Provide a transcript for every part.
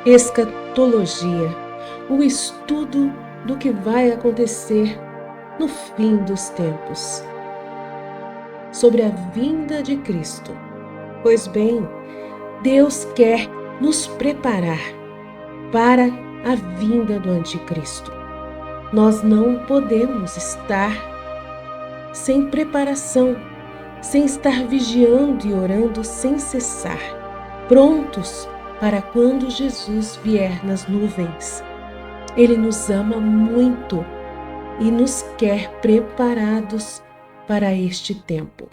Escatologia, o estudo do que vai acontecer no fim dos tempos, sobre a vinda de Cristo. Pois bem, Deus quer nos preparar para a vinda do Anticristo. Nós não podemos estar sem preparação, sem estar vigiando e orando sem cessar, prontos para quando Jesus vier nas nuvens. Ele nos ama muito e nos quer preparados para este tempo.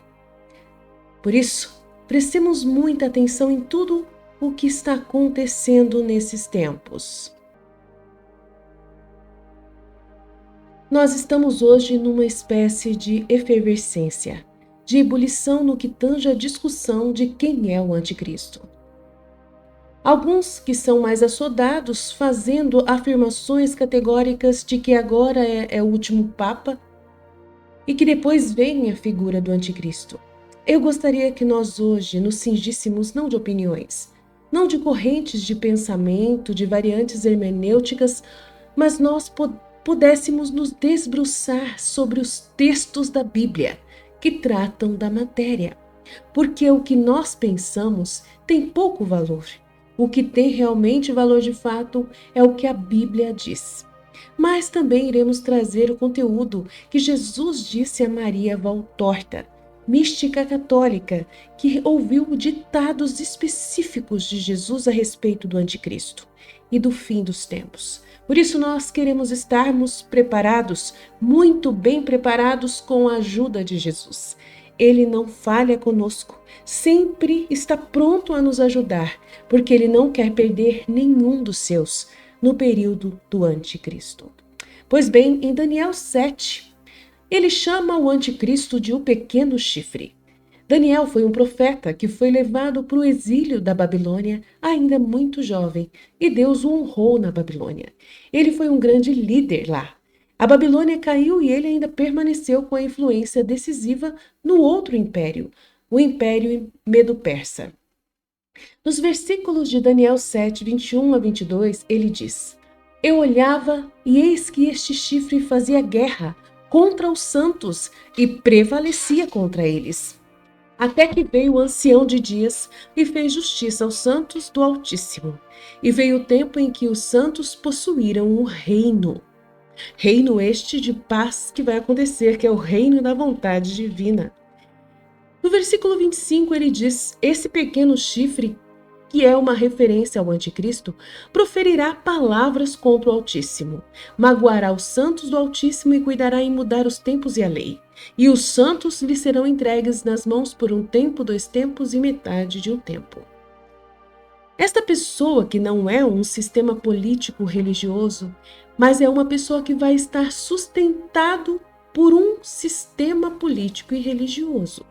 Por isso, prestemos muita atenção em tudo o que está acontecendo nesses tempos. Nós estamos hoje numa espécie de efervescência, de ebulição no que tange a discussão de quem é o Anticristo. Alguns que são mais assodados fazendo afirmações categóricas de que agora é o último Papa e que depois vem a figura do Anticristo. Eu gostaria que nós hoje nos cingíssemos não de opiniões, não de correntes de pensamento, de variantes hermenêuticas, mas nós pudéssemos nos debruçar sobre os textos da Bíblia que tratam da matéria, porque o que nós pensamos tem pouco valor. O que tem realmente valor de fato é o que a Bíblia diz. Mas também iremos trazer o conteúdo que Jesus disse a Maria Valtorta, mística católica, que ouviu ditados específicos de Jesus a respeito do Anticristo e do fim dos tempos. Por isso nós queremos estarmos preparados, muito bem preparados com a ajuda de Jesus. Ele não falha conosco, sempre está pronto a nos ajudar, porque Ele não quer perder nenhum dos seus no período do Anticristo. Pois bem, em Daniel 7, ele chama o Anticristo de o pequeno chifre. Daniel foi um profeta que foi levado para o exílio da Babilônia ainda muito jovem, e Deus o honrou na Babilônia. Ele foi um grande líder lá. A Babilônia caiu e ele ainda permaneceu com a influência decisiva no outro império, o Império Medo-Persa. Nos versículos de Daniel 7, 21 a 22, ele diz: Eu olhava e eis que este chifre fazia guerra contra os santos e prevalecia contra eles. Até que veio o ancião de dias e fez justiça aos santos do Altíssimo. E veio o tempo em que os santos possuíram um reino. Reino este de paz que vai acontecer, que é o reino da vontade divina. No versículo 25 ele diz: Esse pequeno chifre, que é uma referência ao Anticristo, proferirá palavras contra o Altíssimo, magoará os santos do Altíssimo e cuidará em mudar os tempos e a lei. E os santos lhe serão entregues nas mãos por um tempo, 2 tempos e metade de um tempo. Esta pessoa, que não é um sistema político religioso, mas é uma pessoa que vai estar sustentado por um sistema político e religioso.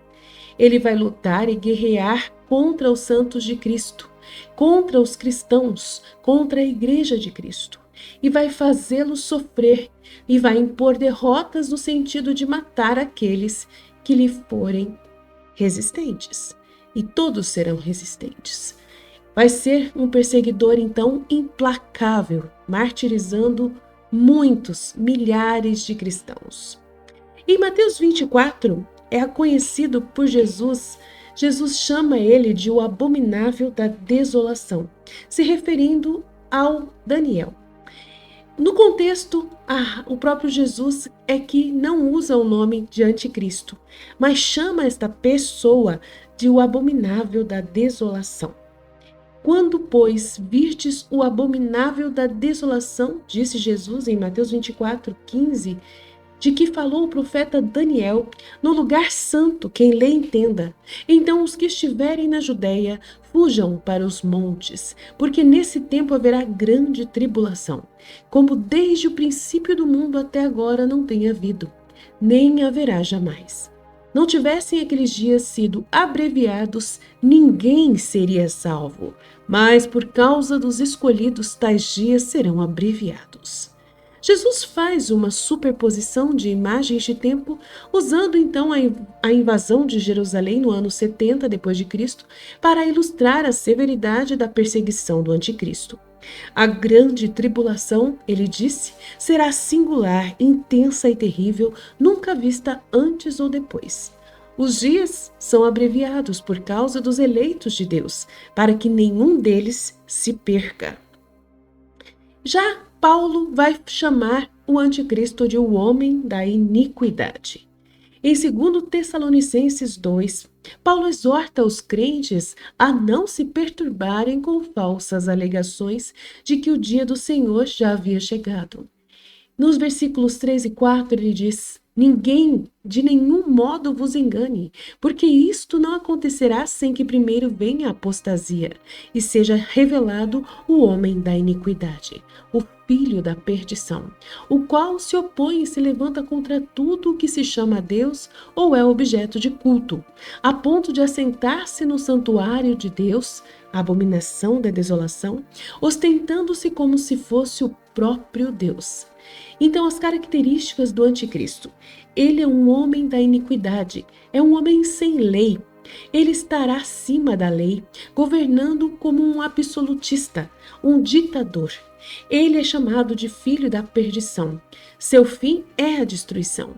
Ele vai lutar e guerrear contra os santos de Cristo, contra os cristãos, contra a Igreja de Cristo, e vai fazê-los sofrer e vai impor derrotas no sentido de matar aqueles que lhe forem resistentes. E todos serão resistentes. Vai ser um perseguidor, então, implacável, martirizando muitos, milhares de cristãos. Em Mateus 24, é conhecido por Jesus. Jesus chama ele de o abominável da desolação, se referindo ao Daniel. No contexto, o próprio Jesus é que não usa o nome de Anticristo, mas chama esta pessoa de o abominável da desolação. Quando, pois, virdes o abominável da desolação, disse Jesus em Mateus 24, 15, de que falou o profeta Daniel, no lugar santo, quem lê entenda. Então os que estiverem na Judeia, fujam para os montes, porque nesse tempo haverá grande tribulação, como desde o princípio do mundo até agora não tem havido, nem haverá jamais. Não tivessem aqueles dias sido abreviados, ninguém seria salvo, mas por causa dos escolhidos, tais dias serão abreviados. Jesus faz uma superposição de imagens de tempo, usando então a invasão de Jerusalém no ano 70 d.C. para ilustrar a severidade da perseguição do Anticristo. A grande tribulação, ele disse, será singular, intensa e terrível, nunca vista antes ou depois. Os dias são abreviados por causa dos eleitos de Deus, para que nenhum deles se perca. Já Paulo vai chamar o anticristo de o homem da iniquidade. Em 2 Tessalonicenses 2, Paulo exorta os crentes a não se perturbarem com falsas alegações de que o dia do Senhor já havia chegado. Nos versículos 3 e 4 ele diz: ninguém de nenhum modo vos engane, porque isto não acontecerá sem que primeiro venha a apostasia e seja revelado o homem da iniquidade, o filho da perdição, o qual se opõe e se levanta contra tudo o que se chama Deus ou é objeto de culto, a ponto de assentar-se no santuário de Deus, a abominação da desolação, ostentando-se como se fosse o próprio Deus. Então, as características do anticristo. Ele é um homem da iniquidade, é um homem sem lei. Ele estará acima da lei, governando como um absolutista, um ditador. Ele é chamado de filho da perdição. Seu fim é a destruição.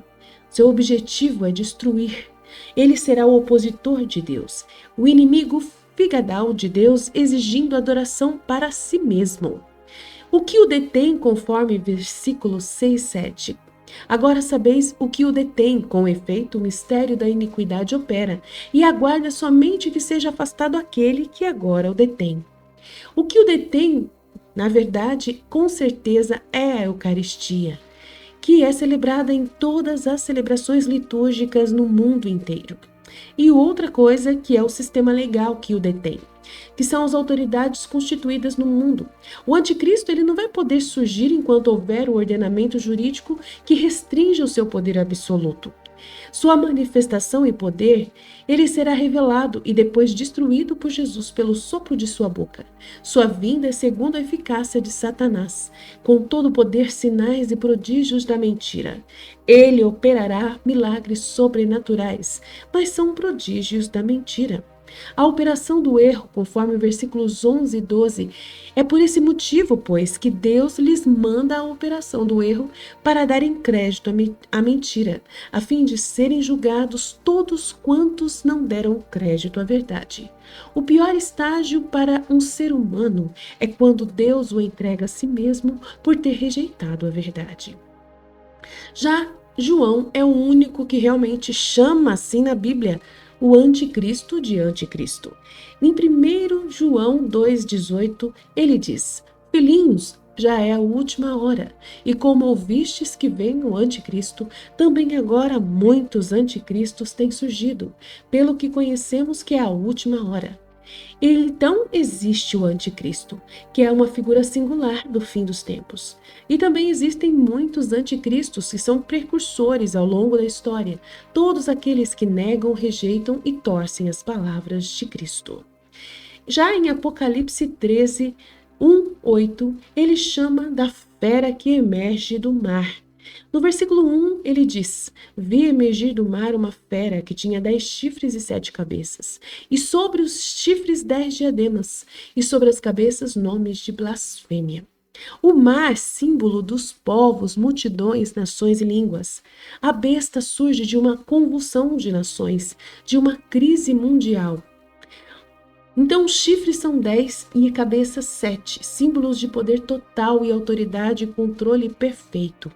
Seu objetivo é destruir. Ele será o opositor de Deus, o inimigo figadal de Deus, exigindo adoração para si mesmo. O que o detém, conforme versículos 6 e 7? Agora sabeis o que o detém, com efeito o mistério da iniquidade opera, e aguarda somente que seja afastado aquele que agora o detém. O que o detém, na verdade, com certeza é a Eucaristia, que é celebrada em todas as celebrações litúrgicas no mundo inteiro. E outra coisa que é o sistema legal que o detém, que são as autoridades constituídas no mundo. O anticristo ele não vai poder surgir enquanto houver o ordenamento jurídico que restrinja o seu poder absoluto. Sua manifestação e poder, ele será revelado e depois destruído por Jesus pelo sopro de sua boca. Sua vinda é segundo a eficácia de Satanás, com todo o poder, sinais e prodígios da mentira. Ele operará milagres sobrenaturais, mas são prodígios da mentira. A operação do erro, conforme versículos 11 e 12, é por esse motivo, pois, que Deus lhes manda a operação do erro para darem crédito à mentira, a fim de serem julgados todos quantos não deram crédito à verdade. O pior estágio para um ser humano é quando Deus o entrega a si mesmo por ter rejeitado a verdade. Já João é o único que realmente chama assim na Bíblia o anticristo de anticristo. Em 1 João 2,18, ele diz: filhinhos, já é a última hora, e como ouvistes que vem o anticristo, também agora muitos anticristos têm surgido, pelo que conhecemos que é a última hora. Então existe o anticristo, que é uma figura singular do fim dos tempos. E também existem muitos anticristos que são precursores ao longo da história, todos aqueles que negam, rejeitam e torcem as palavras de Cristo. Já em Apocalipse 13, 1:8, ele chama da fera que emerge do mar. No versículo 1, ele diz: vi emergir do mar uma fera que tinha 10 chifres e 7 cabeças, e sobre os chifres 10 diademas, e sobre as cabeças nomes de blasfêmia. O mar, símbolo dos povos, multidões, nações e línguas. A besta surge de uma convulsão de nações, de uma crise mundial. Então, os chifres são 10 e a cabeça 7, símbolos de poder total e autoridade e controle perfeito.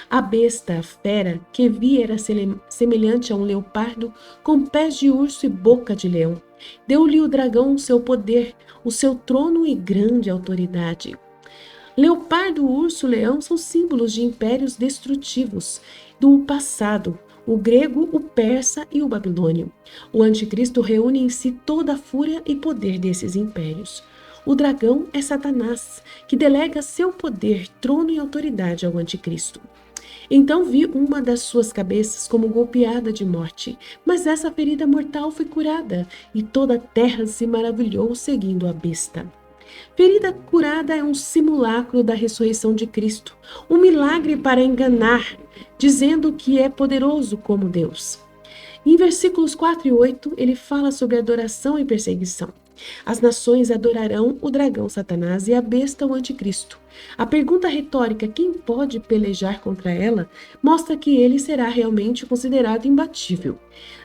A besta, a fera, que vi era semelhante a um leopardo, com pés de urso e boca de leão. Deu-lhe o dragão o seu poder, o seu trono e grande autoridade. Leopardo, urso, leão são símbolos de impérios destrutivos do passado, o grego, o persa e o babilônio. O anticristo reúne em si toda a fúria e poder desses impérios. O dragão é Satanás, que delega seu poder, trono e autoridade ao anticristo. Então vi uma das suas cabeças como golpeada de morte, mas essa ferida mortal foi curada, e toda a terra se maravilhou seguindo a besta. Ferida curada é um simulacro da ressurreição de Cristo, um milagre para enganar, dizendo que é poderoso como Deus. Em versículos 4 e 8, ele fala sobre adoração e perseguição. As nações adorarão o dragão Satanás e a besta o anticristo. A pergunta retórica, quem pode pelejar contra ela, mostra que ele será realmente considerado imbatível.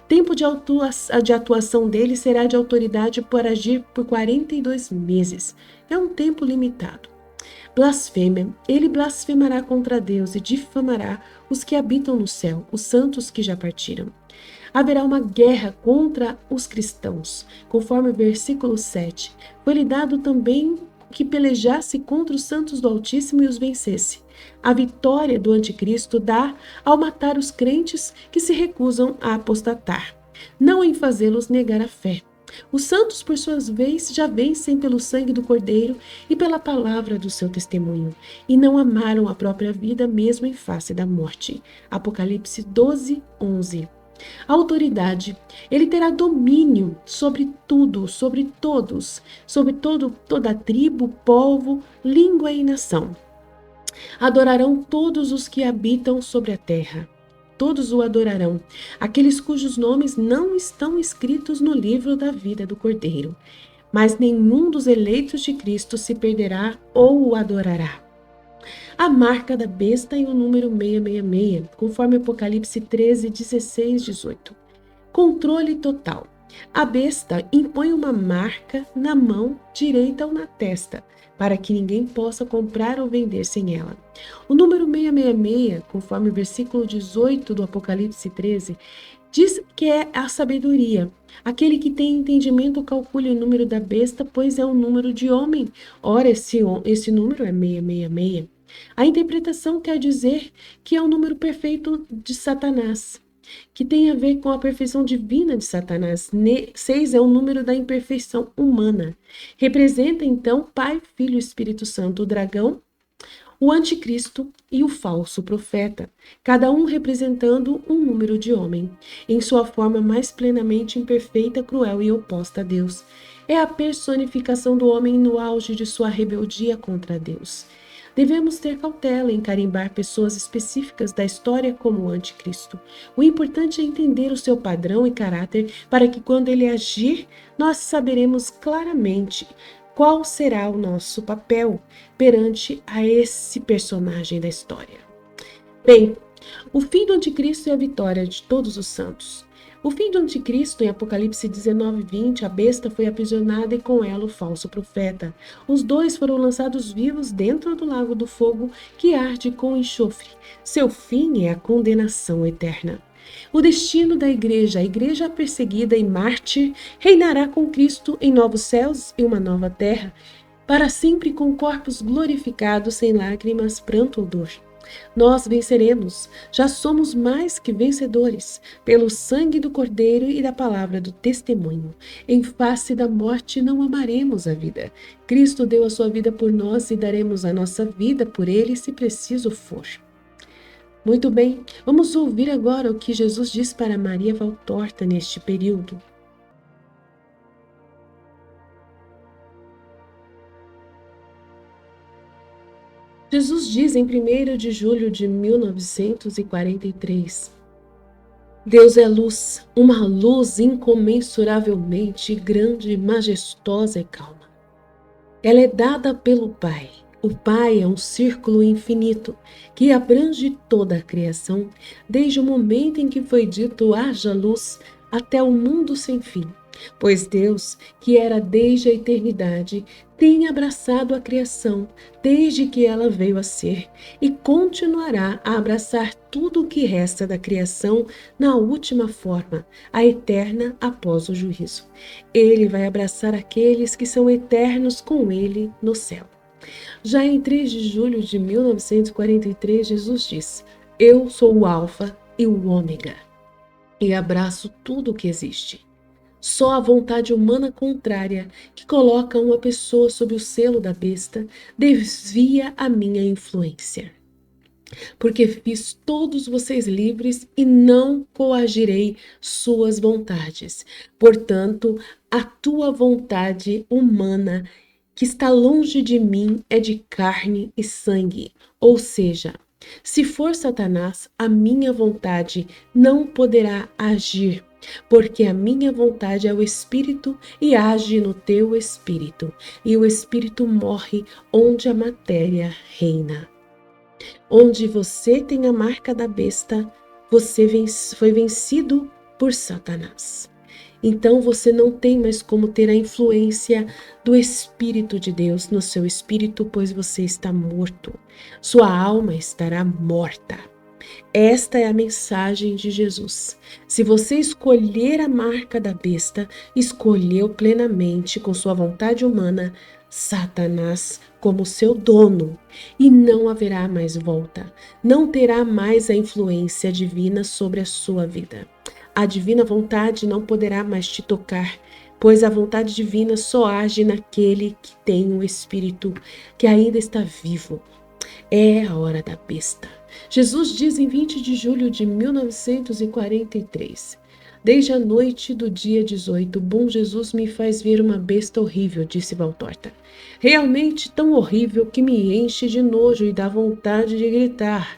Tempo de atuação dele será de autoridade por agir por 42 meses. É um tempo limitado. Blasfêmia. Ele blasfemará contra Deus e difamará os que habitam no céu, os santos que já partiram. Haverá uma guerra contra os cristãos, conforme o versículo 7. Foi-lhe dado também que pelejasse contra os santos do Altíssimo e os vencesse. A vitória do anticristo dá ao matar os crentes que se recusam a apostatar, não em fazê-los negar a fé. Os santos, por sua vez, já vencem pelo sangue do Cordeiro e pela palavra do seu testemunho, e não amaram a própria vida mesmo em face da morte. Apocalipse 12, 11. Autoridade. Ele terá domínio sobre tudo, sobre todos, sobre toda tribo, povo, língua e nação. Adorarão todos os que habitam sobre a terra. Todos o adorarão, aqueles cujos nomes não estão escritos no livro da vida do Cordeiro. Mas nenhum dos eleitos de Cristo se perderá ou o adorará. A marca da besta e o número 666, conforme Apocalipse 13, 16, 18. Controle total. A besta impõe uma marca na mão direita ou na testa, para que ninguém possa comprar ou vender sem ela. O número 666, conforme o versículo 18 do Apocalipse 13, diz que é a sabedoria. Aquele que tem entendimento calcule o número da besta, pois é um número de homem. Ora, esse número é 666. A interpretação quer dizer que é o número perfeito de Satanás, que tem a ver com a perfeição divina de Satanás. 6 é o número da imperfeição humana. Representa, então, Pai, Filho e Espírito Santo, o dragão, o anticristo e o falso profeta, cada um representando um número de homem, em sua forma mais plenamente imperfeita, cruel e oposta a Deus. É a personificação do homem no auge de sua rebeldia contra Deus. Devemos ter cautela em carimbar pessoas específicas da história como o anticristo. O importante é entender o seu padrão e caráter para que, quando ele agir, nós saberemos claramente qual será o nosso papel perante a esse personagem da história. Bem, o fim do anticristo é a vitória de todos os santos. O fim do anticristo, em Apocalipse 19, 20, a besta foi aprisionada e com ela o falso profeta. Os dois foram lançados vivos dentro do lago do fogo que arde com enxofre. Seu fim é a condenação eterna. O destino da igreja, a igreja perseguida e mártir, reinará com Cristo em novos céus e uma nova terra, para sempre com corpos glorificados, sem lágrimas, pranto ou dor. Nós venceremos, já somos mais que vencedores, pelo sangue do Cordeiro e da palavra do testemunho. Em face da morte não amaremos a vida. Cristo deu a sua vida por nós e daremos a nossa vida por ele, se preciso for. Muito bem, vamos ouvir agora o que Jesus diz para Maria Valtorta neste período. Jesus diz em 1º de julho de 1943: Deus é luz, uma luz incomensuravelmente grande, majestosa e calma. Ela é dada pelo Pai. O Pai é um círculo infinito que abrange toda a criação, desde o momento em que foi dito haja luz até o mundo sem fim. Pois Deus, que era desde a eternidade, tem abraçado a criação desde que ela veio a ser e continuará a abraçar tudo o que resta da criação na última forma, a eterna após o juízo. Ele vai abraçar aqueles que são eternos com ele no céu. Já em 3 de julho de 1943, Jesus diz: Eu sou o Alfa e o Ômega, e abraço tudo o que existe. Só a vontade humana contrária, que coloca uma pessoa sob o selo da besta, desvia a minha influência. Porque fiz todos vocês livres e não coagirei suas vontades. Portanto, a tua vontade humana, que está longe de mim, é de carne e sangue. Ou seja, se for Satanás, a minha vontade não poderá agir, Porque a minha vontade é o espírito e age no teu espírito, e o espírito morre onde a matéria reina. Onde você tem a marca da besta, você foi vencido por Satanás. Então você não tem mais como ter a influência do Espírito de Deus no seu espírito, pois você está morto. Sua alma estará morta. Esta é a mensagem de Jesus. Se você escolher a marca da besta, escolheu plenamente com sua vontade humana Satanás como seu dono, e não haverá mais volta. Não terá mais a influência divina sobre a sua vida. A divina vontade não poderá mais te tocar, pois a vontade divina só age naquele que tem o Espírito, que ainda está vivo. É a hora da besta. Jesus diz em 20 de julho de 1943: Desde a noite do dia 18, o bom Jesus me faz ver uma besta horrível, disse Valtorta. Realmente tão horrível que me enche de nojo e dá vontade de gritar.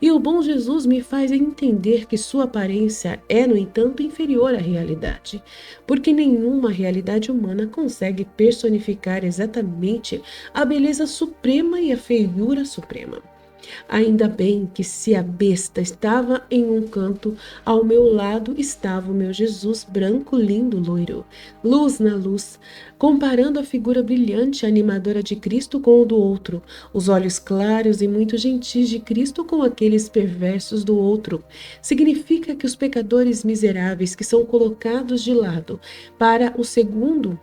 E o bom Jesus me faz entender que sua aparência é, no entanto, inferior à realidade, porque nenhuma realidade humana consegue personificar exatamente a beleza suprema e a feiura suprema. Ainda bem que se a besta estava em um canto, ao meu lado estava o meu Jesus branco, lindo, loiro, luz na luz, comparando a figura brilhante e animadora de Cristo com o do outro, os olhos claros e muito gentis de Cristo com aqueles perversos do outro. Significa que os pecadores miseráveis que são colocados de lado para o segundo,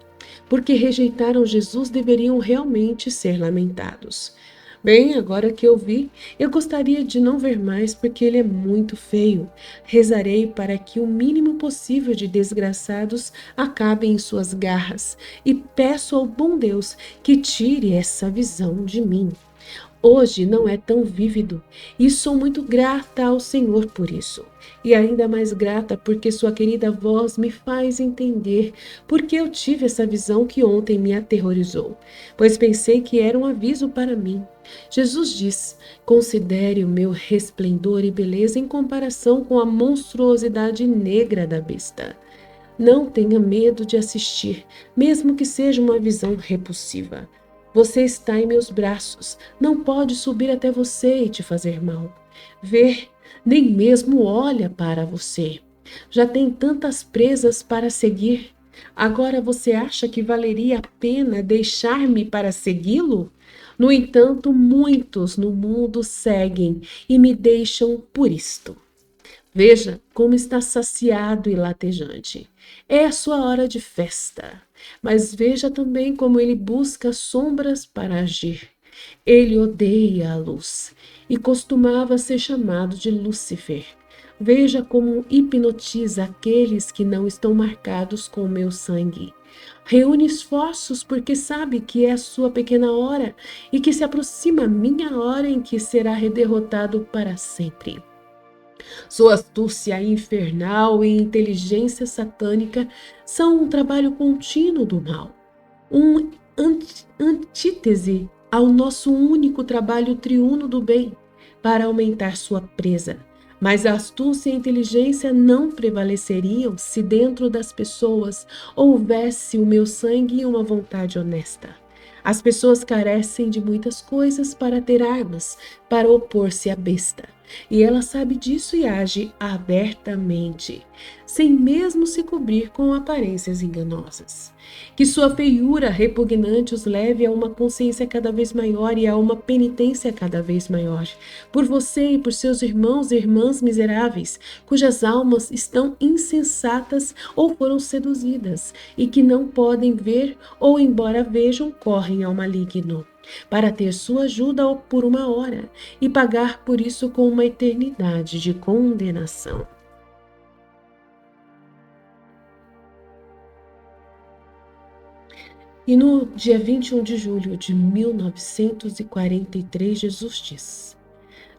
porque rejeitaram Jesus, deveriam realmente ser lamentados. Bem, agora que eu vi, eu gostaria de não ver mais porque ele é muito feio. Rezarei para que o mínimo possível de desgraçados acabe em suas garras e peço ao bom Deus que tire essa visão de mim. Hoje não é tão vívido e sou muito grata ao Senhor por isso. E ainda mais grata porque sua querida voz me faz entender porque eu tive essa visão que ontem me aterrorizou, pois pensei que era um aviso para mim. Jesus diz: considere o meu resplendor e beleza em comparação com a monstruosidade negra da besta. Não tenha medo de assistir, mesmo que seja uma visão repulsiva. Você está em meus braços, não pode subir até você e te fazer mal. Ver, nem mesmo olha para você. Já tem tantas presas para seguir. Agora você acha que valeria a pena deixar-me para segui-lo? No entanto, muitos no mundo seguem e me deixam por isto. Veja como está saciado e latejante. É a sua hora de festa. Mas veja também como ele busca sombras para agir. Ele odeia a luz e costumava ser chamado de Lúcifer. Veja como hipnotiza aqueles que não estão marcados com o meu sangue. Reúne esforços porque sabe que é a sua pequena hora e que se aproxima a minha hora em que será derrotado para sempre. Sua astúcia infernal e inteligência satânica são um trabalho contínuo do mal, um antítese ao nosso único trabalho triuno do bem, para aumentar sua presa. Mas a astúcia e a inteligência não prevaleceriam se dentro das pessoas houvesse o meu sangue e uma vontade honesta. As pessoas carecem de muitas coisas para ter armas, para opor-se à besta. E ela sabe disso e age abertamente, sem mesmo se cobrir com aparências enganosas. Que sua feiura repugnante os leve a uma consciência cada vez maior e a uma penitência cada vez maior, por você e por seus irmãos e irmãs miseráveis, cujas almas estão insensatas ou foram seduzidas, e que não podem ver ou, embora vejam, correm ao maligno, para ter sua ajuda por uma hora e pagar por isso com uma eternidade de condenação. E no dia 21 de julho de 1943, Jesus diz: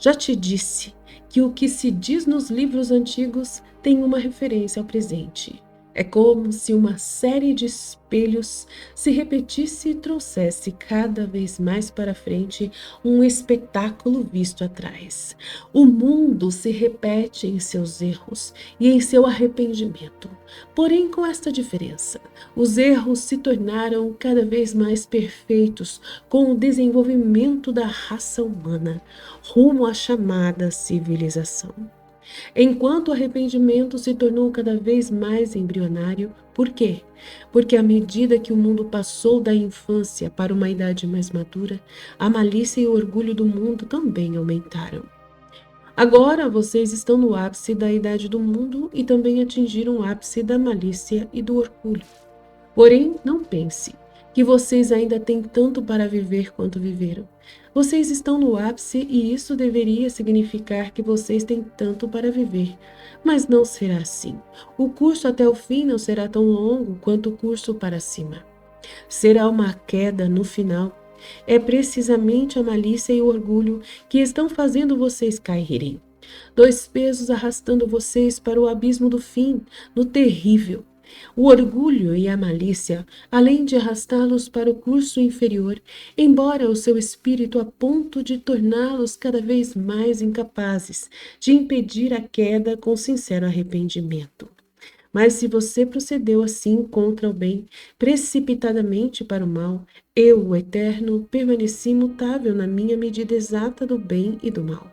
Já te disse que o que se diz nos livros antigos tem uma referência ao presente. É como se uma série de espelhos se repetisse e trouxesse cada vez mais para frente um espetáculo visto atrás. O mundo se repete em seus erros e em seu arrependimento. Porém, com esta diferença, os erros se tornaram cada vez mais perfeitos com o desenvolvimento da raça humana rumo à chamada civilização. Enquanto o arrependimento se tornou cada vez mais embrionário. Por quê? Porque à medida que o mundo passou da infância para uma idade mais madura, a malícia e o orgulho do mundo também aumentaram. Agora vocês estão no ápice da idade do mundo e também atingiram o ápice da malícia e do orgulho. Porém, não pense que vocês ainda têm tanto para viver quanto viveram. Vocês estão no ápice e isso deveria significar que vocês têm tanto para viver. Mas não será assim. O curso até o fim não será tão longo quanto o curso para cima. Será uma queda no final. É precisamente a malícia e o orgulho que estão fazendo vocês caírem. Dois pesos arrastando vocês para o abismo do fim, no terrível. O orgulho e a malícia, além de arrastá-los para o curso inferior, embora o seu espírito a ponto de torná-los cada vez mais incapazes de impedir a queda com sincero arrependimento. Mas se você procedeu assim contra o bem, precipitadamente para o mal, eu, o Eterno, permaneci imutável na minha medida exata do bem e do mal.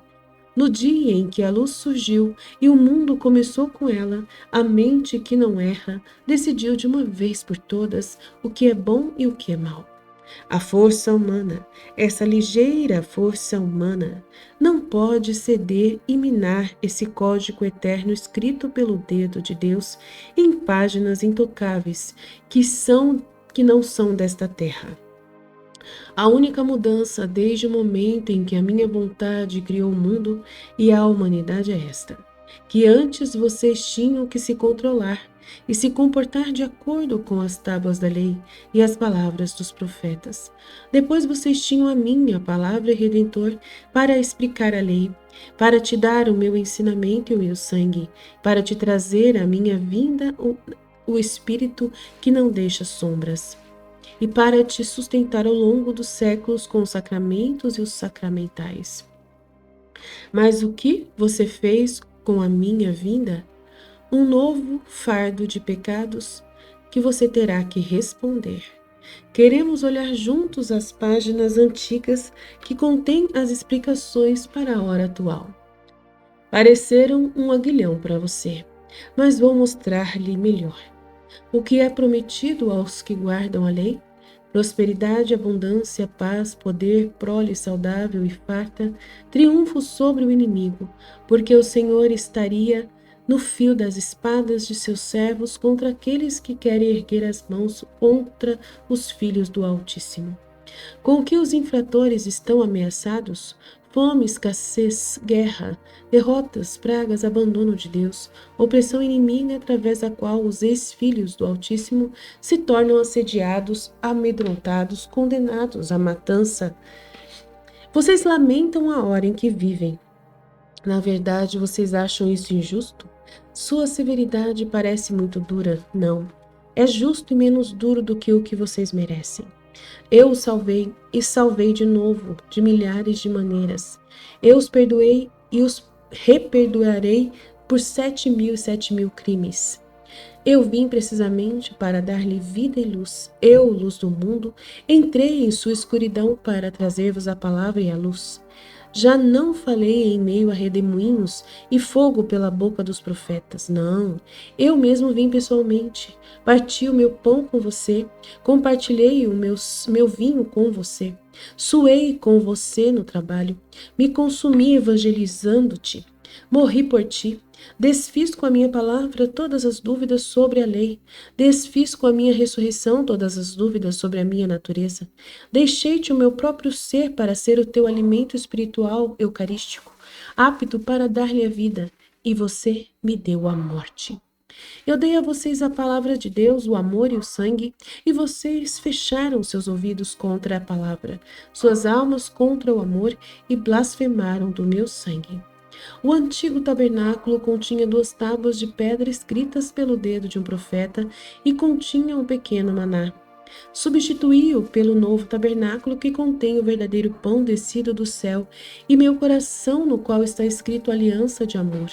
No dia em que a luz surgiu e o mundo começou com ela, a mente que não erra decidiu de uma vez por todas o que é bom e o que é mal. A força humana, essa ligeira força humana, não pode ceder e minar esse código eterno escrito pelo dedo de Deus em páginas intocáveis que não são desta terra. A única mudança desde o momento em que a minha vontade criou o mundo e a humanidade é esta: que antes vocês tinham que se controlar e se comportar de acordo com as tábuas da lei e as palavras dos profetas. Depois vocês tinham a minha palavra redentor para explicar a lei, para te dar o meu ensinamento e o meu sangue, para te trazer a minha vinda o Espírito que não deixa sombras, e para te sustentar ao longo dos séculos com os sacramentos e os sacramentais. Mas o que você fez com a minha vinda? Um novo fardo de pecados que você terá que responder. Queremos olhar juntos as páginas antigas que contêm as explicações para a hora atual. Pareceram um aguilhão para você, mas vou mostrar-lhe melhor. O que é prometido aos que guardam a lei? Prosperidade, abundância, paz, poder, prole saudável e farta, triunfo sobre o inimigo, porque o Senhor estaria no fio das espadas de seus servos contra aqueles que querem erguer as mãos contra os filhos do Altíssimo. Com que os infratores estão ameaçados? Fome, escassez, guerra, derrotas, pragas, abandono de Deus, opressão inimiga através da qual os ex-filhos do Altíssimo se tornam assediados, amedrontados, condenados à matança. Vocês lamentam a hora em que vivem. Na verdade, vocês acham isso injusto? Sua severidade parece muito dura. Não. É justo e menos duro do que o que vocês merecem. Eu os salvei e salvei de novo, de milhares de maneiras. Eu os perdoei e os reperdoarei por 7.000 crimes. Eu vim precisamente para dar-lhe vida e luz. Eu, luz do mundo, entrei em sua escuridão para trazer-vos a palavra e a luz. Já não falei em meio a redemoinhos e fogo pela boca dos profetas. Não, eu mesmo vim pessoalmente. Parti o meu pão com você, compartilhei o meu vinho com você, suei com você no trabalho, me consumi evangelizando-te, morri por ti. Desfiz com a minha palavra todas as dúvidas sobre a lei. Desfiz com a minha ressurreição todas as dúvidas sobre a minha natureza. Deixei-te o meu próprio ser para ser o teu alimento espiritual eucarístico, apto para dar-lhe a vida, e você me deu a morte. Eu dei a vocês a palavra de Deus, o amor e o sangue, e vocês fecharam seus ouvidos contra a palavra, suas almas contra o amor, e blasfemaram do meu sangue. O antigo tabernáculo continha 2 tábuas de pedra escritas pelo dedo de um profeta e continha um pequeno maná. Substituí-o pelo novo tabernáculo que contém o verdadeiro pão descido do céu e meu coração, no qual está escrito aliança de amor.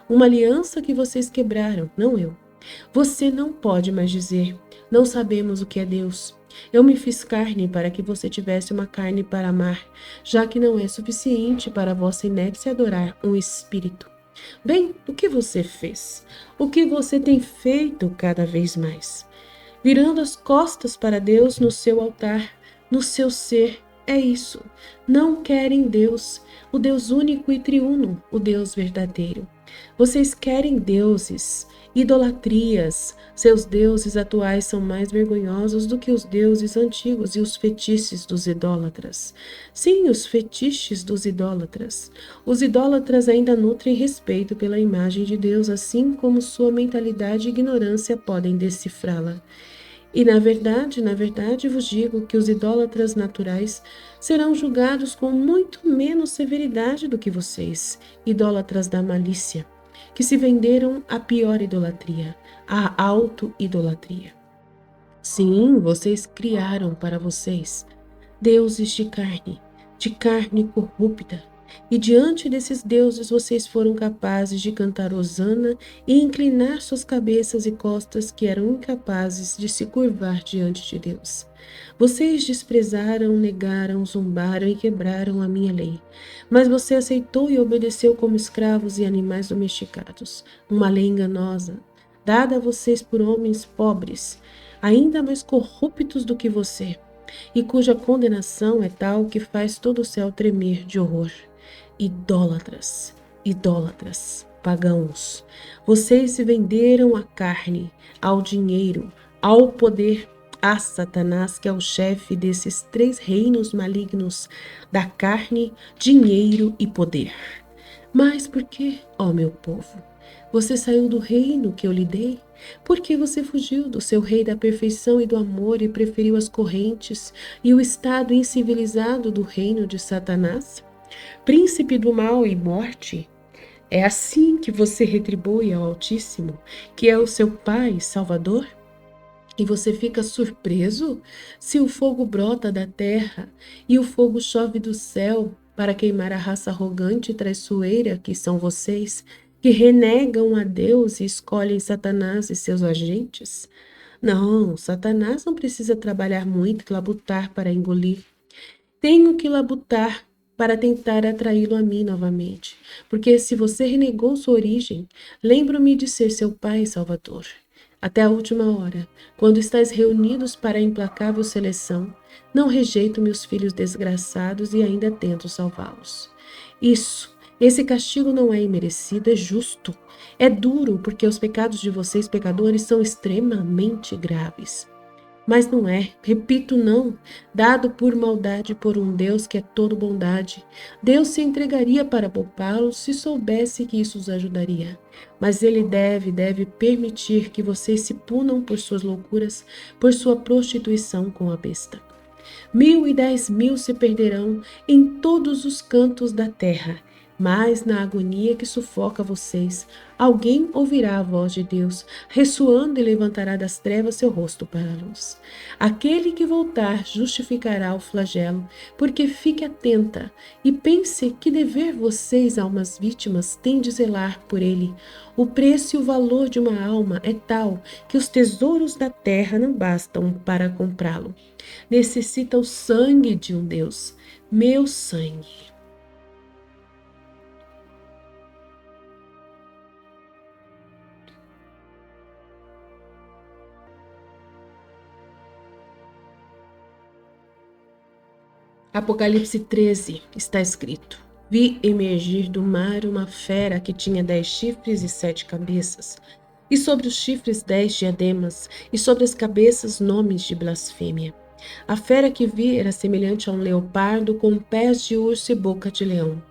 Uma aliança que vocês quebraram, não eu. Você não pode mais dizer: não sabemos o que é Deus. Eu me fiz carne para que você tivesse uma carne para amar, já que não é suficiente para a vossa inépcia adorar um espírito. Bem, o que você fez? O que você tem feito cada vez mais? Virando as costas para Deus no seu altar, no seu ser. É isso. Não querem Deus, o Deus único e triuno, o Deus verdadeiro. Vocês querem deuses, idolatrias. Seus deuses atuais são mais vergonhosos do que os deuses antigos e os fetiches dos idólatras. Sim, os fetiches dos idólatras. Os idólatras ainda nutrem respeito pela imagem de Deus, assim como sua mentalidade e ignorância podem decifrá-la. E na verdade vos digo que os idólatras naturais serão julgados com muito menos severidade do que vocês, idólatras da malícia, que se venderam à pior idolatria, à auto-idolatria. Sim, vocês criaram para vocês deuses de carne corrupta. E diante desses deuses vocês foram capazes de cantar hosana e inclinar suas cabeças e costas que eram incapazes de se curvar diante de Deus. Vocês desprezaram, negaram, zombaram e quebraram a minha lei. Mas você aceitou e obedeceu como escravos e animais domesticados, uma lei enganosa, dada a vocês por homens pobres, ainda mais corruptos do que você, e cuja condenação é tal que faz todo o céu tremer de horror. Idólatras, idólatras, pagãos, vocês se venderam à carne, ao dinheiro, ao poder, a Satanás, que é o chefe desses 3 reinos malignos, da carne, dinheiro e poder. Mas por que, ó meu povo, você saiu do reino que eu lhe dei? Por que você fugiu do seu rei da perfeição e do amor e preferiu as correntes e o estado incivilizado do reino de Satanás? Príncipe do mal e morte, é assim que você retribui ao Altíssimo, que é o seu Pai Salvador? E você fica surpreso se o fogo brota da terra e o fogo chove do céu para queimar a raça arrogante e traiçoeira que são vocês, que renegam a Deus e escolhem Satanás e seus agentes? Não, Satanás não precisa trabalhar muito e labutar para engolir. Tenho que labutar para tentar atraí-lo a mim novamente, porque se você renegou sua origem, lembro-me de ser seu Pai e Salvador. Até a última hora, quando estáis reunidos para a implacável seleção, não rejeito meus filhos desgraçados e ainda tento salvá-los. Esse castigo não é imerecido, é justo. É duro, porque os pecados de vocês, pecadores, são extremamente graves. Mas não é, repito, não, dado por maldade por um Deus que é todo bondade. Deus se entregaria para poupá-los se soubesse que isso os ajudaria. Mas ele deve permitir que vocês se punam por suas loucuras, por sua prostituição com a besta. 1010 mil se perderão em todos os cantos da terra, mas na agonia que sufoca vocês, alguém ouvirá a voz de Deus, ressoando e levantará das trevas seu rosto para a luz. Aquele que voltar justificará o flagelo, porque fique atenta e pense que dever vocês, almas vítimas, tem de zelar por ele. O preço e o valor de uma alma é tal que os tesouros da terra não bastam para comprá-lo. Necessita o sangue de um Deus, meu sangue. Apocalipse 13 está escrito: Vi emergir do mar uma fera que tinha 10 chifres e 7 cabeças, e sobre os chifres 10 diademas, e sobre as cabeças nomes de blasfêmia. A fera que vi era semelhante a um leopardo com pés de urso e boca de leão.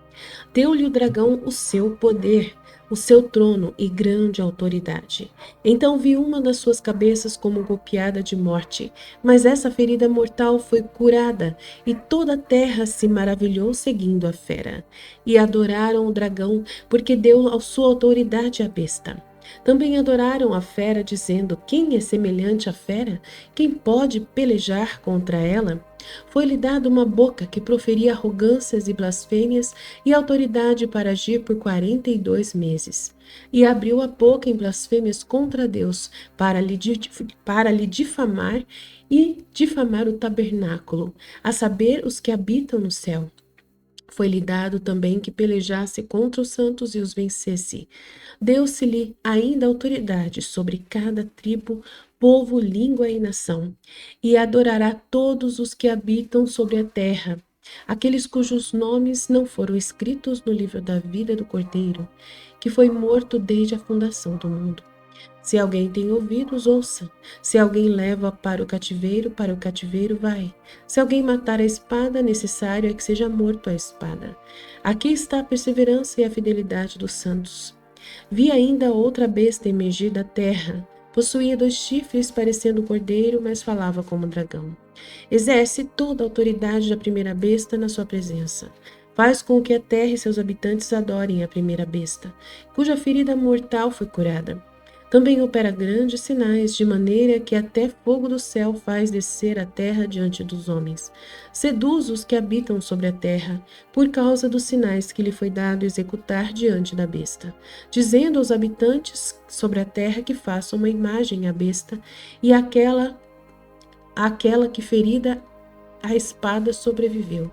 Deu-lhe o dragão o seu poder, o seu trono e grande autoridade. Então vi uma das suas cabeças como golpeada de morte, mas essa ferida mortal foi curada, e toda a terra se maravilhou seguindo a fera. E adoraram o dragão, porque deu a sua autoridade à besta. Também adoraram a fera, dizendo: Quem é semelhante à fera? Quem pode pelejar contra ela? Foi-lhe dada uma boca que proferia arrogâncias e blasfêmias e autoridade para agir por 42 meses. E abriu a boca em blasfêmias contra Deus para lhe difamar e difamar o tabernáculo, a saber, os que habitam no céu. Foi-lhe dado também que pelejasse contra os santos e os vencesse. Deu-se-lhe ainda autoridade sobre cada tribo, povo, língua e nação, e adorará todos os que habitam sobre a terra, aqueles cujos nomes não foram escritos no livro da vida do Cordeiro, que foi morto desde a fundação do mundo. Se alguém tem ouvidos, ouça. Se alguém leva para o cativeiro vai. Se alguém matar a espada, necessário é que seja morto a espada. Aqui está a perseverança e a fidelidade dos santos. Vi ainda outra besta emergir da terra. Possuía 2 chifres, parecendo cordeiro, mas falava como dragão. Exerce toda a autoridade da primeira besta na sua presença. Faz com que a terra e seus habitantes adorem a primeira besta, cuja ferida mortal foi curada. Também opera grandes sinais, de maneira que até fogo do céu faz descer a terra diante dos homens. Seduz os que habitam sobre a terra, por causa dos sinais que lhe foi dado executar diante da besta, dizendo aos habitantes sobre a terra que façam uma imagem à besta e àquela que ferida a espada sobreviveu.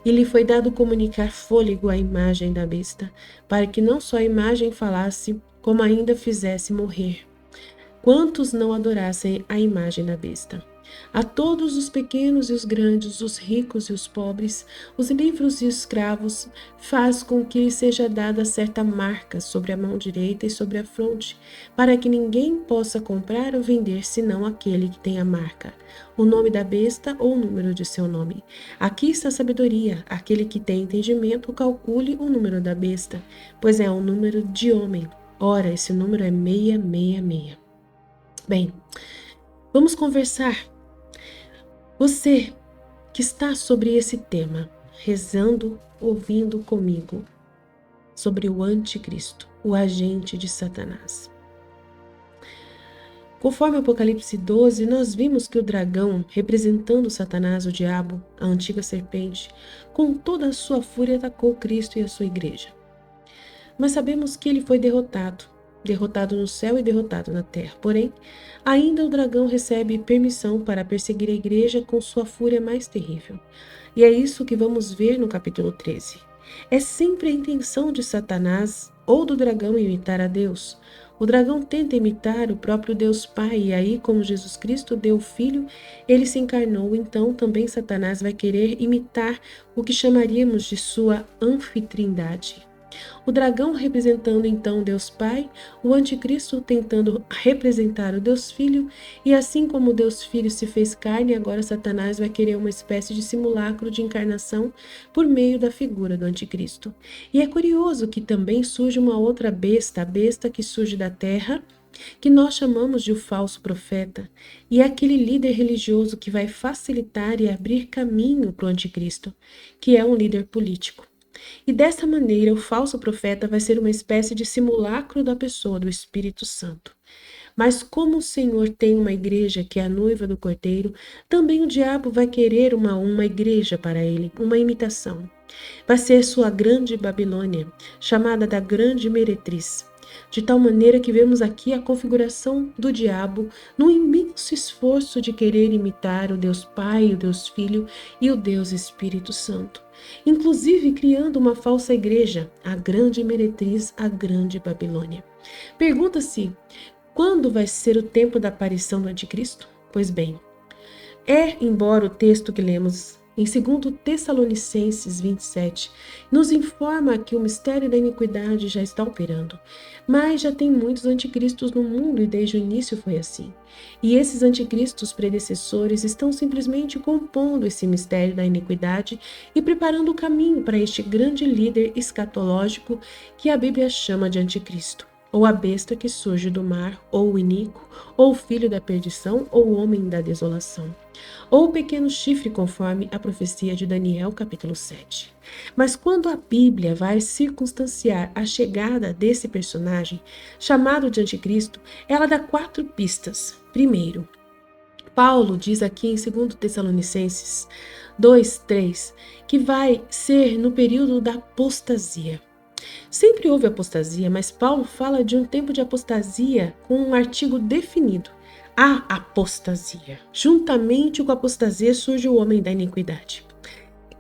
E lhe foi dado comunicar fôlego à imagem da besta, para que não só a imagem falasse, como ainda fizesse morrer quantos não adorassem a imagem da besta. A todos os pequenos e os grandes, os ricos e os pobres, os livres e os escravos, faz com que lhe seja dada certa marca sobre a mão direita e sobre a fronte, para que ninguém possa comprar ou vender senão aquele que tem a marca, o nome da besta ou o número de seu nome. Aqui está a sabedoria. Aquele que tem entendimento, calcule o número da besta, pois é um número de homem. Ora, esse número é 666. Bem, vamos conversar. Você que está sobre esse tema, rezando, ouvindo comigo, sobre o anticristo, o agente de Satanás. Conforme Apocalipse 12, nós vimos que o dragão, representando Satanás, o diabo, a antiga serpente, com toda a sua fúria atacou Cristo e a sua igreja. Mas sabemos que ele foi derrotado no céu e derrotado na terra. Porém, ainda o dragão recebe permissão para perseguir a igreja com sua fúria mais terrível. E é isso que vamos ver no capítulo 13. É sempre a intenção de Satanás ou do dragão imitar a Deus. O dragão tenta imitar o próprio Deus Pai, e aí, como Jesus Cristo deu o Filho, ele se encarnou, então também Satanás vai querer imitar o que chamaríamos de sua anfitrindade. O dragão representando então Deus Pai, o anticristo tentando representar o Deus Filho, e assim como o Deus Filho se fez carne, agora Satanás vai querer uma espécie de simulacro de encarnação por meio da figura do anticristo. E é curioso que também surge uma outra besta, a besta que surge da terra, que nós chamamos de o falso profeta, e é aquele líder religioso que vai facilitar e abrir caminho para o anticristo, que é um líder político. E dessa maneira, o falso profeta vai ser uma espécie de simulacro da pessoa do Espírito Santo. Mas como o Senhor tem uma igreja que é a noiva do Cordeiro, também o diabo vai querer uma igreja para ele, uma imitação. Vai ser sua grande Babilônia, chamada da grande meretriz. De tal maneira que vemos aqui a configuração do diabo num imenso esforço de querer imitar o Deus Pai, o Deus Filho e o Deus Espírito Santo, inclusive criando uma falsa igreja, a grande meretriz, a grande Babilônia. Pergunta-se, quando vai ser o tempo da aparição do anticristo? Pois bem, embora o texto que lemos em 2 Tessalonicenses 27, nos informa que o mistério da iniquidade já está operando. Mas já tem muitos anticristos no mundo e desde o início foi assim. E esses anticristos predecessores estão simplesmente compondo esse mistério da iniquidade e preparando o caminho para este grande líder escatológico que a Bíblia chama de anticristo, ou a besta que surge do mar, ou o iníquo, ou o filho da perdição, ou o homem da desolação, ou o pequeno chifre, conforme a profecia de Daniel, capítulo 7. Mas quando a Bíblia vai circunstanciar a chegada desse personagem, chamado de anticristo, ela dá 4 pistas. Primeiro, Paulo diz aqui em 2 Tessalonicenses 2:3 que vai ser no período da apostasia. Sempre houve apostasia, mas Paulo fala de um tempo de apostasia com um artigo definido. A apostasia. Juntamente com a apostasia surge o homem da iniquidade.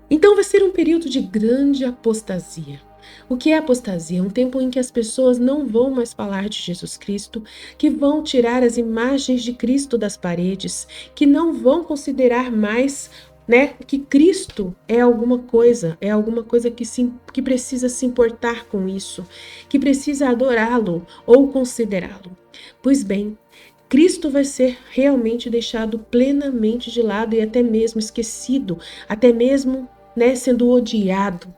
Então vai ser um período de grande apostasia. O que é apostasia? Um tempo em que as pessoas não vão mais falar de Jesus Cristo, que vão tirar as imagens de Cristo das paredes, que não vão considerar mais que Cristo é alguma coisa que precisa se importar com isso, que precisa adorá-lo ou considerá-lo. Pois bem, Cristo vai ser realmente deixado plenamente de lado e até mesmo esquecido, até mesmo sendo odiado.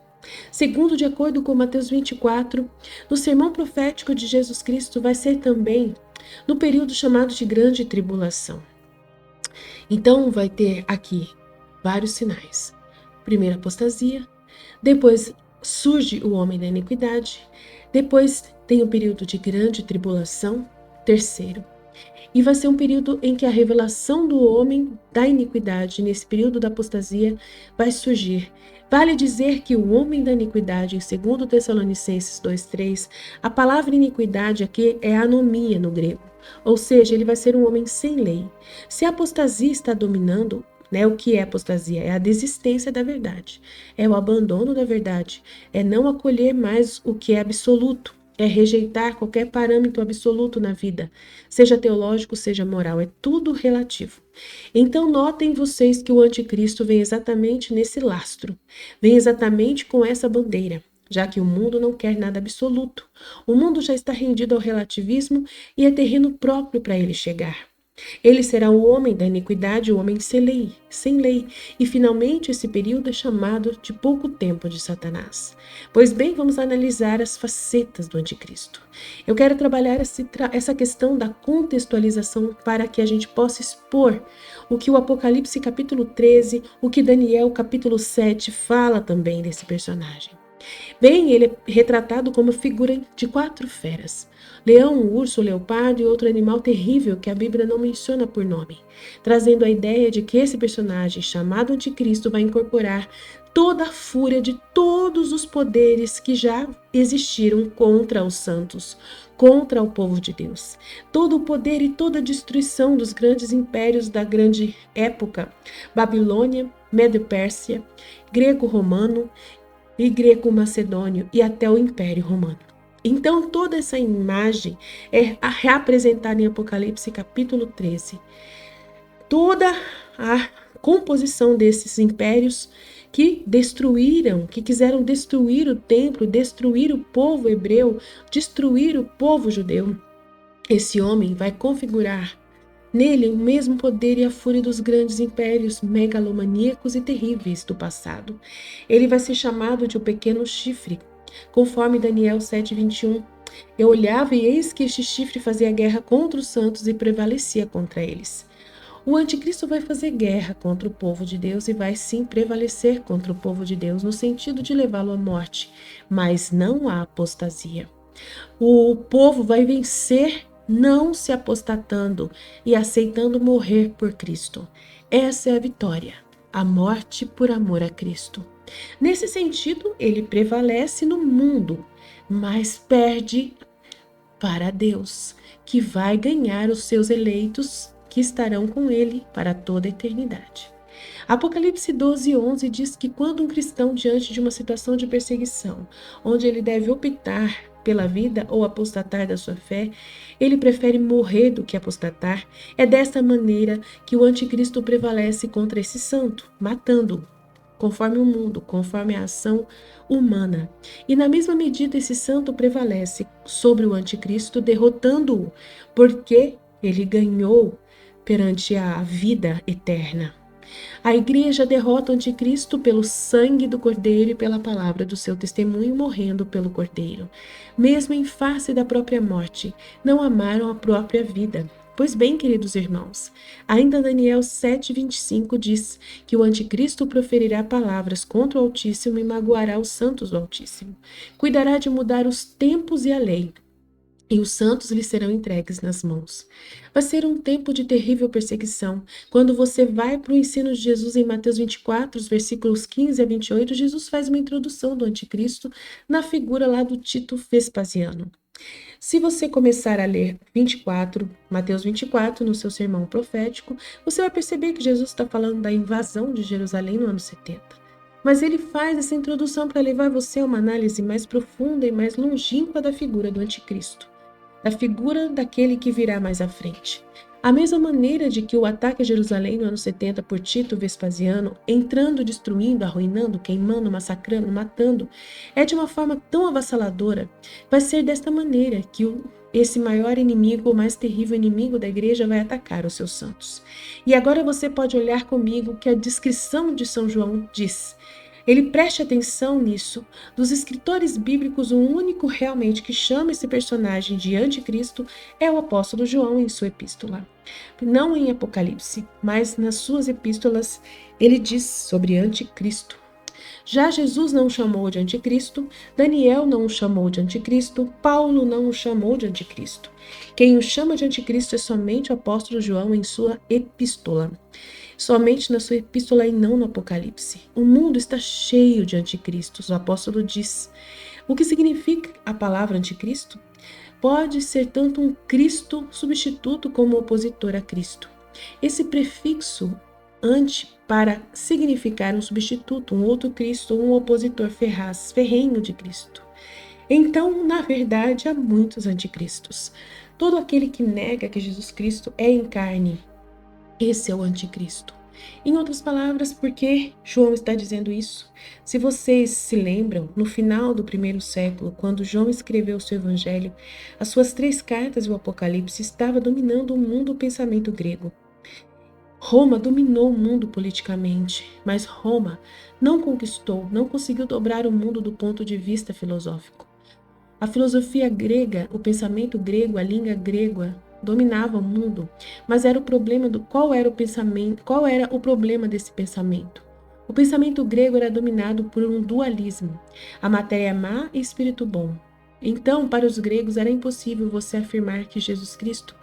Segundo, de acordo com Mateus 24, no sermão profético de Jesus Cristo vai ser também no período chamado de grande tribulação. Então vai ter aqui vários sinais. Primeiro, apostasia, depois surge o homem da iniquidade, depois tem o período de grande tribulação, terceiro. E vai ser um período em que a revelação do homem da iniquidade, nesse período da apostasia, vai surgir. Vale dizer que o homem da iniquidade, em 2 Tessalonicenses 2:3, a palavra iniquidade aqui é anomia no grego, ou seja, ele vai ser um homem sem lei. Se a apostasia está dominando, o que é apostasia? É a desistência da verdade, é o abandono da verdade, é não acolher mais o que é absoluto, é rejeitar qualquer parâmetro absoluto na vida, seja teológico, seja moral, é tudo relativo. Então notem vocês que o anticristo vem exatamente nesse lastro, vem exatamente com essa bandeira, já que o mundo não quer nada absoluto. O mundo já está rendido ao relativismo e é terreno próprio para ele chegar. Ele será o homem da iniquidade, o homem sem lei. E finalmente esse período é chamado de pouco tempo de Satanás. Pois bem, vamos analisar as facetas do anticristo. Eu quero trabalhar essa questão da contextualização para que a gente possa expor o que o Apocalipse capítulo 13, o que Daniel capítulo 7 fala também desse personagem. Bem, ele é retratado como figura de 4 feras. Leão, urso, leopardo e outro animal terrível que a Bíblia não menciona por nome, trazendo a ideia de que esse personagem, chamado Anticristo, vai incorporar toda a fúria de todos os poderes que já existiram contra os santos, contra o povo de Deus. Todo o poder e toda a destruição dos grandes impérios da grande época, Babilônia, Medo-Pérsia, grego-romano e greco-macedônio e até o Império Romano. Então, toda essa imagem é reapresentada em Apocalipse capítulo 13. Toda a composição desses impérios que quiseram destruir o templo, destruir o povo hebreu, destruir o povo judeu. Esse homem vai configurar nele o mesmo poder e a fúria dos grandes impérios megalomaníacos e terríveis do passado. Ele vai ser chamado de o pequeno chifre, conforme Daniel 7:21. Eu olhava e eis que este chifre fazia guerra contra os santos e prevalecia contra eles. O anticristo vai fazer guerra contra o povo de Deus e vai sim prevalecer contra o povo de Deus no sentido de levá-lo à morte, mas não à apostasia. O povo vai vencer não se apostatando e aceitando morrer por Cristo. Essa é a vitória, a morte por amor a Cristo. Nesse sentido, ele prevalece no mundo, mas perde para Deus, que vai ganhar os seus eleitos que estarão com ele para toda a eternidade. Apocalipse 12:11 diz que quando um cristão, diante de uma situação de perseguição, onde ele deve optar pela vida ou apostatar da sua fé, ele prefere morrer do que apostatar. É desta maneira que o anticristo prevalece contra esse santo, matando-o. conforme o mundo, conforme a ação humana. E na mesma medida esse santo prevalece sobre o anticristo, derrotando-o, porque ele ganhou perante a vida eterna. A igreja derrota o anticristo pelo sangue do Cordeiro e pela palavra do seu testemunho, morrendo pelo Cordeiro. Mesmo em face da própria morte, não amaram a própria vida. Pois bem, queridos irmãos, ainda Daniel 7,25 diz que o anticristo proferirá palavras contra o Altíssimo e magoará os santos do Altíssimo. Cuidará de mudar os tempos e a lei, e os santos lhe serão entregues nas mãos. Vai ser um tempo de terrível perseguição. Quando você vai para o ensino de Jesus em Mateus 24, os versículos 15 a 28, Jesus faz uma introdução do anticristo na figura lá do Tito Vespasiano. Se você começar a ler Mateus 24, no seu sermão profético, você vai perceber que Jesus está falando da invasão de Jerusalém no ano 70. Mas ele faz essa introdução para levar você a uma análise mais profunda e mais longínqua da figura do anticristo, da figura daquele que virá mais à frente. A mesma maneira de que o ataque a Jerusalém no ano 70 por Tito Vespasiano, entrando, destruindo, arruinando, queimando, massacrando, matando, é de uma forma tão avassaladora, vai ser desta maneira que esse maior inimigo, o mais terrível inimigo da igreja, vai atacar os seus santos. E agora você pode olhar comigo o que a descrição de São João diz. Ele preste atenção nisso. Dos escritores bíblicos, o único realmente que chama esse personagem de anticristo é o apóstolo João em sua epístola. Não em Apocalipse, mas nas suas epístolas ele diz sobre anticristo. Já Jesus não o chamou de anticristo, Daniel não o chamou de anticristo, Paulo não o chamou de anticristo. Quem o chama de anticristo é somente o apóstolo João em sua epístola. Somente na sua epístola e não no Apocalipse. O mundo está cheio de anticristos, o apóstolo diz. O que significa a palavra anticristo? Pode ser tanto um Cristo substituto como opositor a Cristo. Esse prefixo anti para significar um substituto, um outro Cristo, um opositor ferrenho de Cristo. Então, na verdade, há muitos anticristos. Todo aquele que nega que Jesus Cristo é em carne, esse é o anticristo. Em outras palavras, por que João está dizendo isso? Se vocês se lembram, no final do primeiro século, quando João escreveu o seu evangelho, as suas 3 cartas e o Apocalipse estava dominando o mundo do pensamento grego. Roma dominou o mundo politicamente, mas Roma não conquistou, não conseguiu dobrar o mundo do ponto de vista filosófico. A filosofia grega, o pensamento grego, a língua grega dominava o mundo, mas era o problema qual era o problema desse pensamento? O pensamento grego era dominado por um dualismo, a matéria é má e espírito bom. Então, para os gregos era impossível você afirmar que Jesus Cristo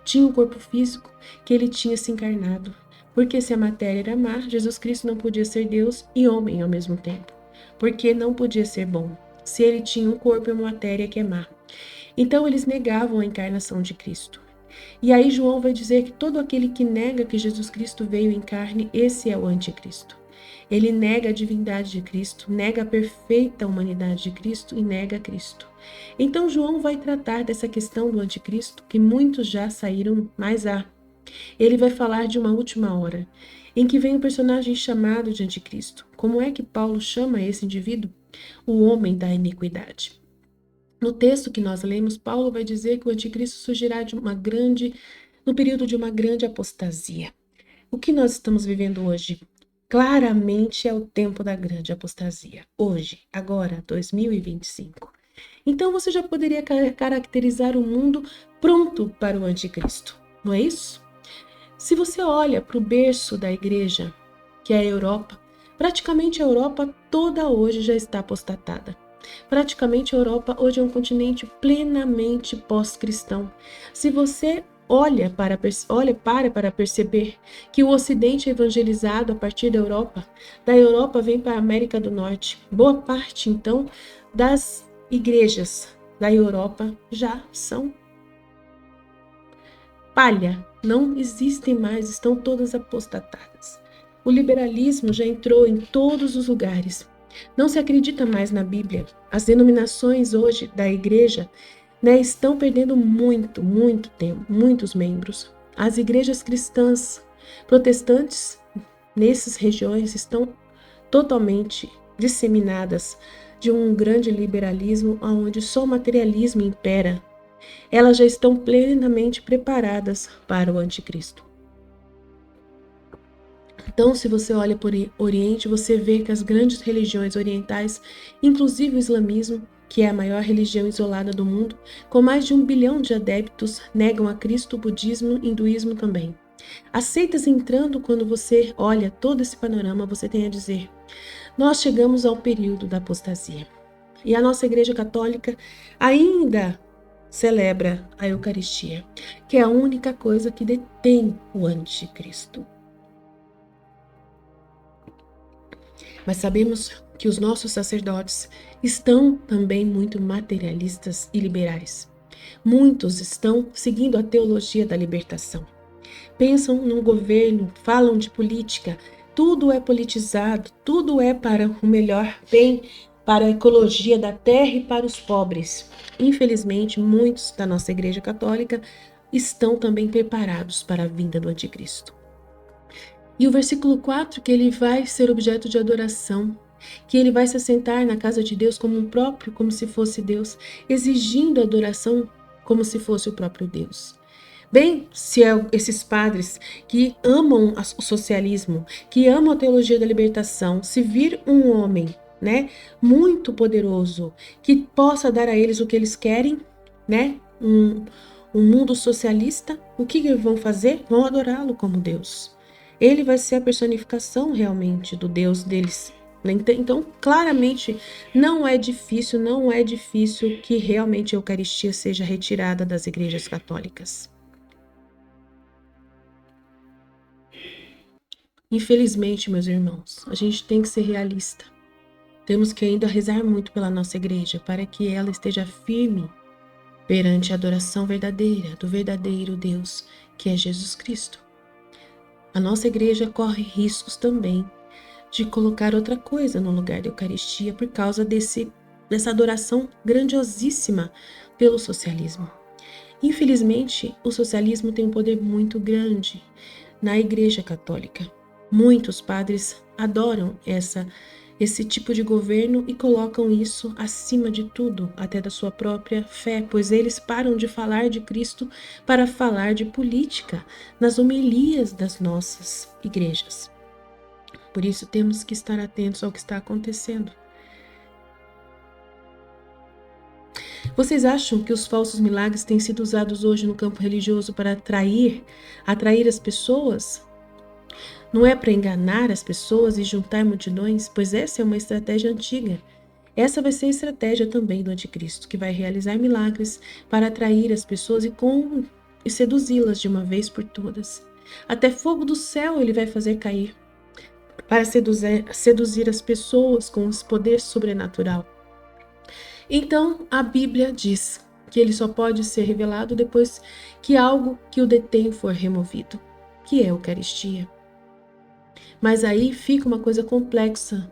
tinha um corpo físico, que ele tinha se encarnado, porque se a matéria era má, Jesus Cristo não podia ser Deus e homem ao mesmo tempo, porque não podia ser bom, se ele tinha um corpo e uma matéria que é má. Então eles negavam a encarnação de Cristo. E aí João vai dizer que todo aquele que nega que Jesus Cristo veio em carne, esse é o anticristo. Ele nega a divindade de Cristo, nega a perfeita humanidade de Cristo e nega Cristo. Então João vai tratar dessa questão do anticristo, que muitos já saíram, mas há. Ele vai falar de uma última hora, em que vem um personagem chamado de anticristo. Como é que Paulo chama esse indivíduo? O homem da iniquidade. No texto que nós lemos, Paulo vai dizer que o anticristo surgirá no período de uma grande apostasia. O que nós estamos vivendo hoje? Claramente é o tempo da grande apostasia. Hoje, agora, 2025. Então você já poderia caracterizar o mundo pronto para o anticristo, não é isso? Se você olha para o berço da igreja, que é a Europa, praticamente a Europa toda hoje já está apostatada. Praticamente a Europa hoje é um continente plenamente pós-cristão. Se você olha para perceber que o Ocidente é evangelizado a partir da Europa vem para a América do Norte. Boa parte, então, das igrejas da Europa já são palha, não existem mais, estão todas apostatadas. O liberalismo já entrou em todos os lugares. Não se acredita mais na Bíblia. As denominações hoje da igreja, estão perdendo muito tempo, muitos membros. As igrejas cristãs protestantes nessas regiões estão totalmente disseminadas de um grande liberalismo onde só o materialismo impera, elas já estão plenamente preparadas para o anticristo. Então, se você olha para o Oriente, você vê que as grandes religiões orientais, inclusive o islamismo, que é a maior religião isolada do mundo, com mais de 1 bilhão de adeptos, negam a Cristo, o budismo e hinduísmo também. As seitas entrando, quando você olha todo esse panorama, você tem a dizer: nós chegamos ao período da apostasia. E a nossa Igreja Católica ainda celebra a Eucaristia, que é a única coisa que detém o anticristo. Mas sabemos que os nossos sacerdotes estão também muito materialistas e liberais. Muitos estão seguindo a teologia da libertação. Pensam no governo, falam de política, tudo é politizado, tudo é para o melhor bem, para a ecologia da terra e para os pobres. Infelizmente, muitos da nossa Igreja Católica estão também preparados para a vinda do anticristo. E o versículo 4, que ele vai ser objeto de adoração, que ele vai se assentar na casa de Deus como um próprio, como se fosse Deus, exigindo adoração como se fosse o próprio Deus. Bem, se esses padres que amam o socialismo, que amam a teologia da libertação, se vir um homem, muito poderoso, que possa dar a eles o que eles querem, um mundo socialista, o que vão fazer? Vão adorá-lo como Deus. Ele vai ser a personificação realmente do Deus deles. Então, claramente, não é difícil que realmente a Eucaristia seja retirada das igrejas católicas. Infelizmente, meus irmãos, a gente tem que ser realista. Temos que ainda rezar muito pela nossa igreja para que ela esteja firme perante a adoração verdadeira do verdadeiro Deus, que é Jesus Cristo. A nossa igreja corre riscos também de colocar outra coisa no lugar da Eucaristia por causa dessa adoração grandiosíssima pelo socialismo. Infelizmente, o socialismo tem um poder muito grande na Igreja Católica. Muitos padres adoram esse tipo de governo e colocam isso acima de tudo, até da sua própria fé, pois eles param de falar de Cristo para falar de política nas homilias das nossas igrejas. Por isso temos que estar atentos ao que está acontecendo. Vocês acham que os falsos milagres têm sido usados hoje no campo religioso para atrair as pessoas? Não é para enganar as pessoas e juntar multidões, pois essa é uma estratégia antiga. Essa vai ser a estratégia também do anticristo, que vai realizar milagres para atrair as pessoas e seduzi-las de uma vez por todas. Até fogo do céu ele vai fazer cair para seduzir as pessoas com esse poder sobrenatural. Então, a Bíblia diz que ele só pode ser revelado depois que algo que o detém for removido, que é a Eucaristia. Mas aí fica uma coisa complexa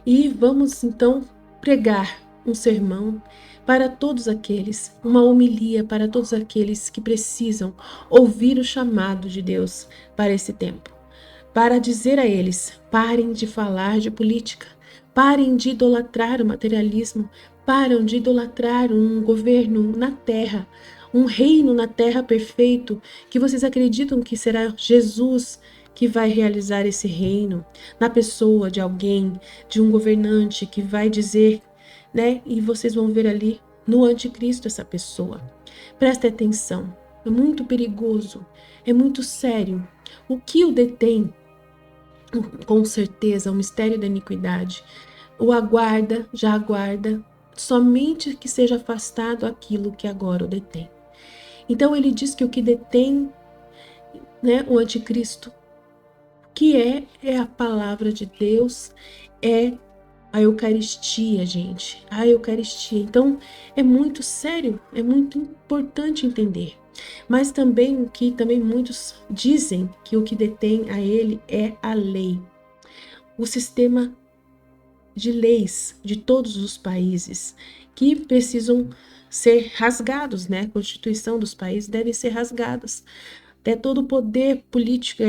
e vamos então pregar um sermão para todos aqueles, uma homilia para todos aqueles que precisam ouvir o chamado de Deus para esse tempo. Para dizer a eles: parem de falar de política, parem de idolatrar o materialismo, param de idolatrar um governo na terra, um reino na terra perfeito, que vocês acreditam que será Jesus que vai realizar esse reino, na pessoa de alguém, de um governante que vai dizer, e vocês vão ver ali no anticristo essa pessoa. Preste atenção, é muito perigoso, é muito sério. O que o detém? Com certeza, o mistério da iniquidade já aguarda, somente que seja afastado aquilo que agora o detém. Então ele diz que o que detém, o anticristo, que é a palavra de Deus, é a Eucaristia, gente, a Eucaristia. Então é muito sério, é muito importante entender. Mas também o que também muitos dizem que o que detém a ele é a lei. O sistema de leis de todos os países que precisam ser rasgados, A Constituição dos países deve ser rasgadas Até todo o poder político,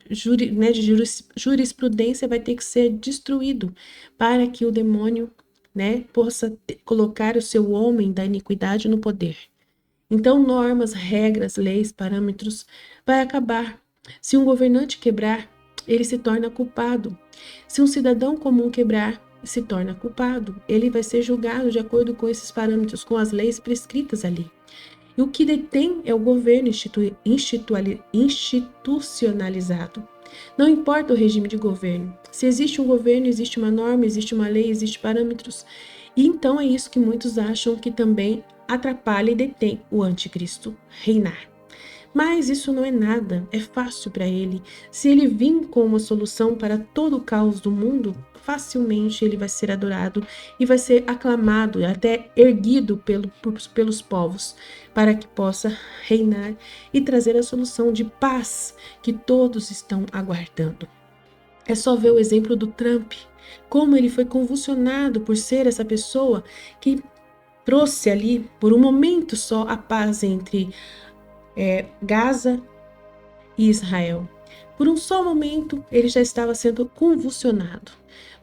de jurisprudência vai ter que ser destruído para que o demônio, possa colocar o seu homem da iniquidade no poder. Então, normas, regras, leis, parâmetros vai acabar. Se um governante quebrar, ele se torna culpado. Se um cidadão comum quebrar, se torna culpado. Ele vai ser julgado de acordo com esses parâmetros, com as leis prescritas ali. E o que detém é o governo institucionalizado. Não importa o regime de governo. Se existe um governo, existe uma norma, existe uma lei, existe parâmetros. E então é isso que muitos acham que também atrapalha e detém o anticristo reinar. Mas isso não é nada, é fácil para ele. Se ele vir com uma solução para todo o caos do mundo, facilmente ele vai ser adorado e vai ser aclamado, até erguido pelos povos, para que possa reinar e trazer a solução de paz que todos estão aguardando. É só ver o exemplo do Trump, como ele foi convulsionado por ser essa pessoa que trouxe ali, por um momento só, a paz entre Gaza e Israel. Por um só momento, ele já estava sendo convulsionado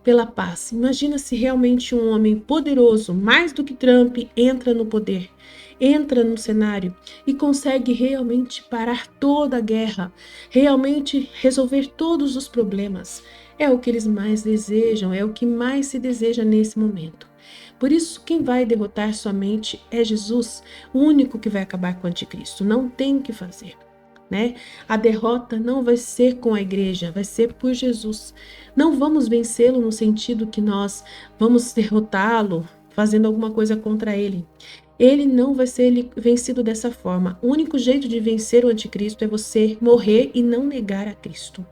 pela paz. Imagina se realmente um homem poderoso, mais do que Trump, entra no poder, entra no cenário e consegue realmente parar toda a guerra, realmente resolver todos os problemas. É o que eles mais desejam, é o que mais se deseja nesse momento. Por isso, quem vai derrotar somente é Jesus, o único que vai acabar com o anticristo. Não tem o que fazer. A derrota não vai ser com a igreja, vai ser por Jesus. Não vamos vencê-lo no sentido que nós vamos derrotá-lo fazendo alguma coisa contra ele. Ele não vai ser vencido dessa forma. O único jeito de vencer o anticristo é você morrer e não negar a Cristo.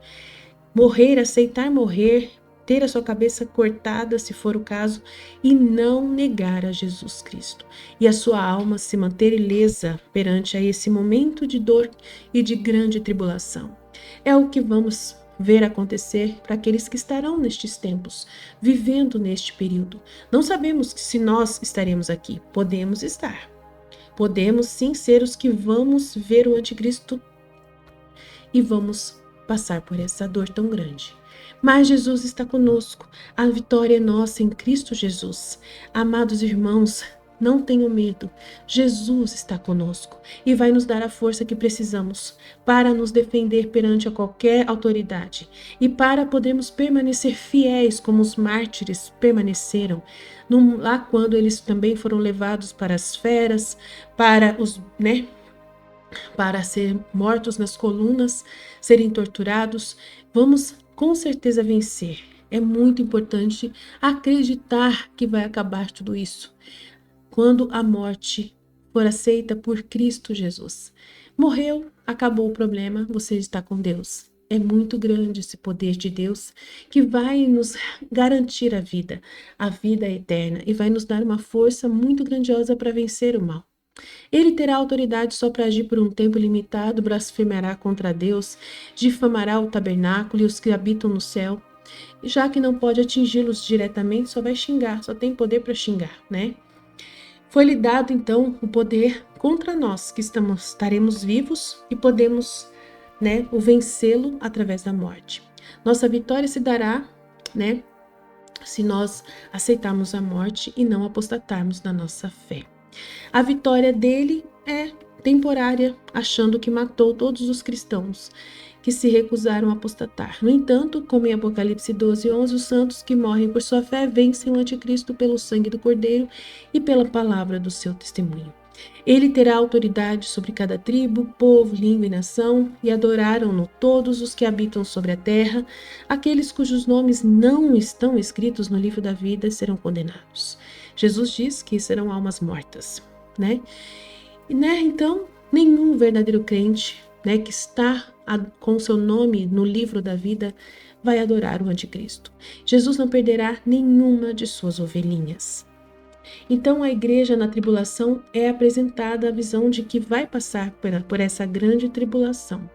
Morrer, aceitar morrer, ter a sua cabeça cortada, se for o caso, e não negar a Jesus Cristo. E a sua alma se manter ilesa perante a esse momento de dor e de grande tribulação. É o que vamos ver acontecer para aqueles que estarão nestes tempos, vivendo neste período. Não sabemos se nós estaremos aqui. Podemos estar. Podemos sim ser os que vamos ver o anticristo e vamos passar por essa dor tão grande. Mas Jesus está conosco, a vitória é nossa em Cristo Jesus. Amados irmãos, não tenham medo, Jesus está conosco e vai nos dar a força que precisamos para nos defender perante a qualquer autoridade e para podermos permanecer fiéis como os mártires permaneceram, lá quando eles também foram levados para as feras, para ser mortos nas colunas, serem torturados. Vamos com certeza vencer. É muito importante acreditar que vai acabar tudo isso quando a morte for aceita por Cristo Jesus. Morreu, acabou o problema, você está com Deus. É muito grande esse poder de Deus que vai nos garantir a vida eterna, e vai nos dar uma força muito grandiosa para vencer o mal. Ele terá autoridade só para agir por um tempo limitado, blasfemará contra Deus, difamará o tabernáculo e os que habitam no céu. Já que não pode atingi-los diretamente, só vai xingar, só tem poder para xingar, Foi-lhe dado, então, o poder contra nós, que estaremos vivos e podemos, o vencê-lo através da morte. Nossa vitória se dará, se nós aceitarmos a morte e não apostatarmos da nossa fé. A vitória dele é temporária, achando que matou todos os cristãos que se recusaram a apostatar. No entanto, como em Apocalipse 12:11, os santos que morrem por sua fé vencem o anticristo pelo sangue do Cordeiro e pela palavra do seu testemunho. Ele terá autoridade sobre cada tribo, povo, língua e nação, e adoraram-no todos os que habitam sobre a terra. Aqueles cujos nomes não estão escritos no livro da vida serão condenados. Jesus diz que serão almas mortas, Então, nenhum verdadeiro crente, que está com seu nome no livro da vida, vai adorar o anticristo. Jesus não perderá nenhuma de suas ovelhinhas. Então, a igreja na tribulação é apresentada a visão de que vai passar por essa grande tribulação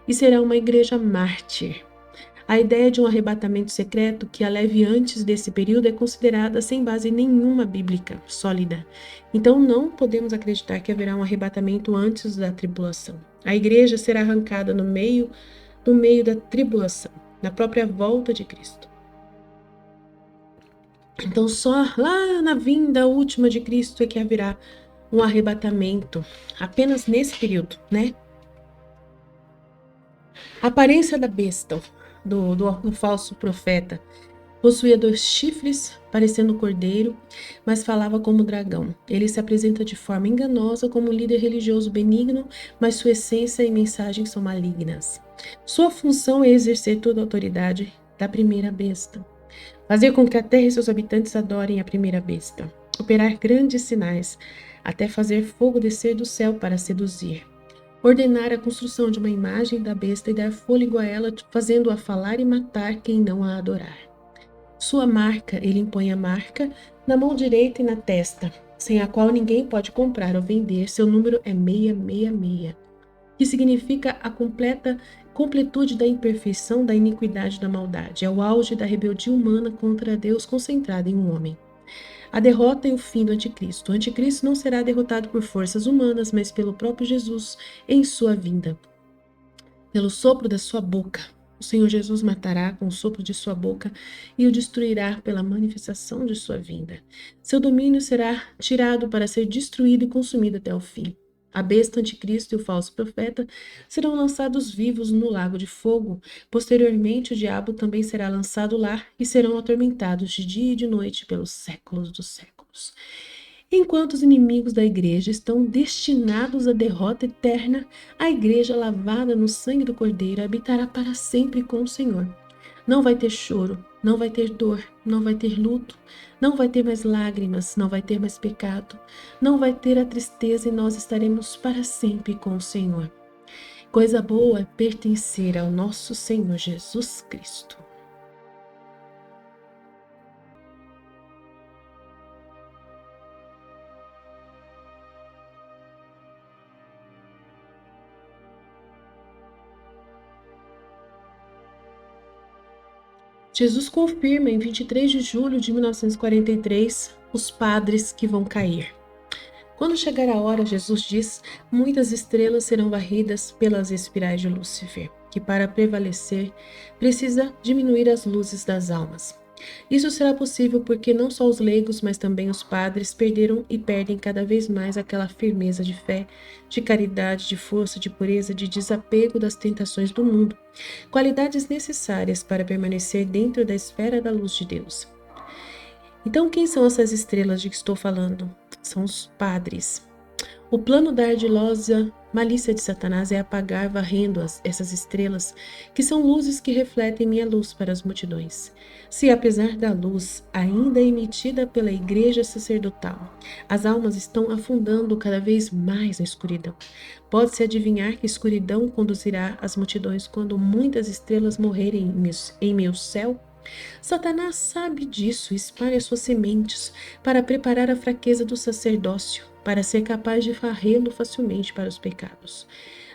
e será uma igreja mártir. A ideia de um arrebatamento secreto que a leve antes desse período é considerada sem base nenhuma bíblica sólida. Então não podemos acreditar que haverá um arrebatamento antes da tribulação. A igreja será arrancada no meio da tribulação, na própria volta de Cristo. Então só lá na vinda última de Cristo é que haverá um arrebatamento, apenas nesse período, né? A aparência da besta, do falso profeta, possuía 2 chifres, parecendo cordeiro, mas falava como dragão. Ele se apresenta de forma enganosa como um líder religioso benigno, mas sua essência e mensagem são malignas. Sua função é exercer toda a autoridade da primeira besta, fazer com que a terra e seus habitantes adorem a primeira besta, operar grandes sinais, até fazer fogo descer do céu para seduzir, ordenar a construção de uma imagem da besta e dar fôlego a ela, fazendo-a falar e matar quem não a adorar. Sua marca, ele impõe a marca na mão direita e na testa, sem a qual ninguém pode comprar ou vender. Seu número é 666, que significa a completude da imperfeição, da iniquidade e da maldade. É o auge da rebeldia humana contra Deus concentrada em um homem. A derrota e o fim do anticristo. O anticristo não será derrotado por forças humanas, mas pelo próprio Jesus em sua vinda. Pelo sopro da sua boca. O Senhor Jesus matará com o sopro de sua boca e o destruirá pela manifestação de sua vinda. Seu domínio será tirado para ser destruído e consumido até o fim. A besta anticristo e o falso profeta serão lançados vivos no lago de fogo. Posteriormente, o diabo também será lançado lá e serão atormentados de dia e de noite pelos séculos dos séculos. Enquanto os inimigos da igreja estão destinados à derrota eterna, a igreja lavada no sangue do Cordeiro habitará para sempre com o Senhor. Não vai ter choro, não vai ter dor, não vai ter luto, não vai ter mais lágrimas, não vai ter mais pecado, não vai ter a tristeza e nós estaremos para sempre com o Senhor. Coisa boa é pertencer ao nosso Senhor Jesus Cristo. Jesus confirma em 23 de julho de 1943 os padres que vão cair. Quando chegar a hora, Jesus diz, muitas estrelas serão varridas pelas espirais de Lúcifer, que para prevalecer precisa diminuir as luzes das almas. Isso será possível porque não só os leigos, mas também os padres perderam e perdem cada vez mais aquela firmeza de fé, de caridade, de força, de pureza, de desapego das tentações do mundo, qualidades necessárias para permanecer dentro da esfera da luz de Deus. Então, quem são essas estrelas de que estou falando? São os padres. O plano da ardilosa malícia de Satanás é apagar, varrendo essas estrelas, que são luzes que refletem minha luz para as multidões. Se, apesar da luz ainda emitida pela igreja sacerdotal, as almas estão afundando cada vez mais na escuridão, pode-se adivinhar que escuridão conduzirá as multidões quando muitas estrelas morrerem em meu céu? Satanás sabe disso e espalha suas sementes para preparar a fraqueza do sacerdócio, para ser capaz de varrê-lo facilmente para os pecados.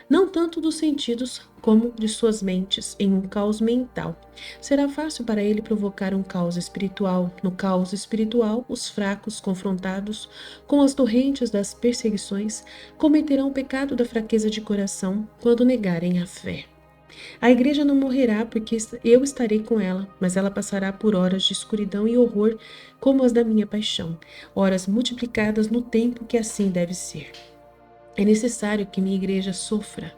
Não tanto dos sentidos como de suas mentes, em um caos mental. Será fácil para ele provocar um caos espiritual. No caos espiritual, os fracos, confrontados com as torrentes das perseguições, cometerão o pecado da fraqueza de coração quando negarem a fé. A igreja não morrerá porque eu estarei com ela, mas ela passará por horas de escuridão e horror como as da minha paixão, horas multiplicadas no tempo que assim deve ser. É necessário que minha igreja sofra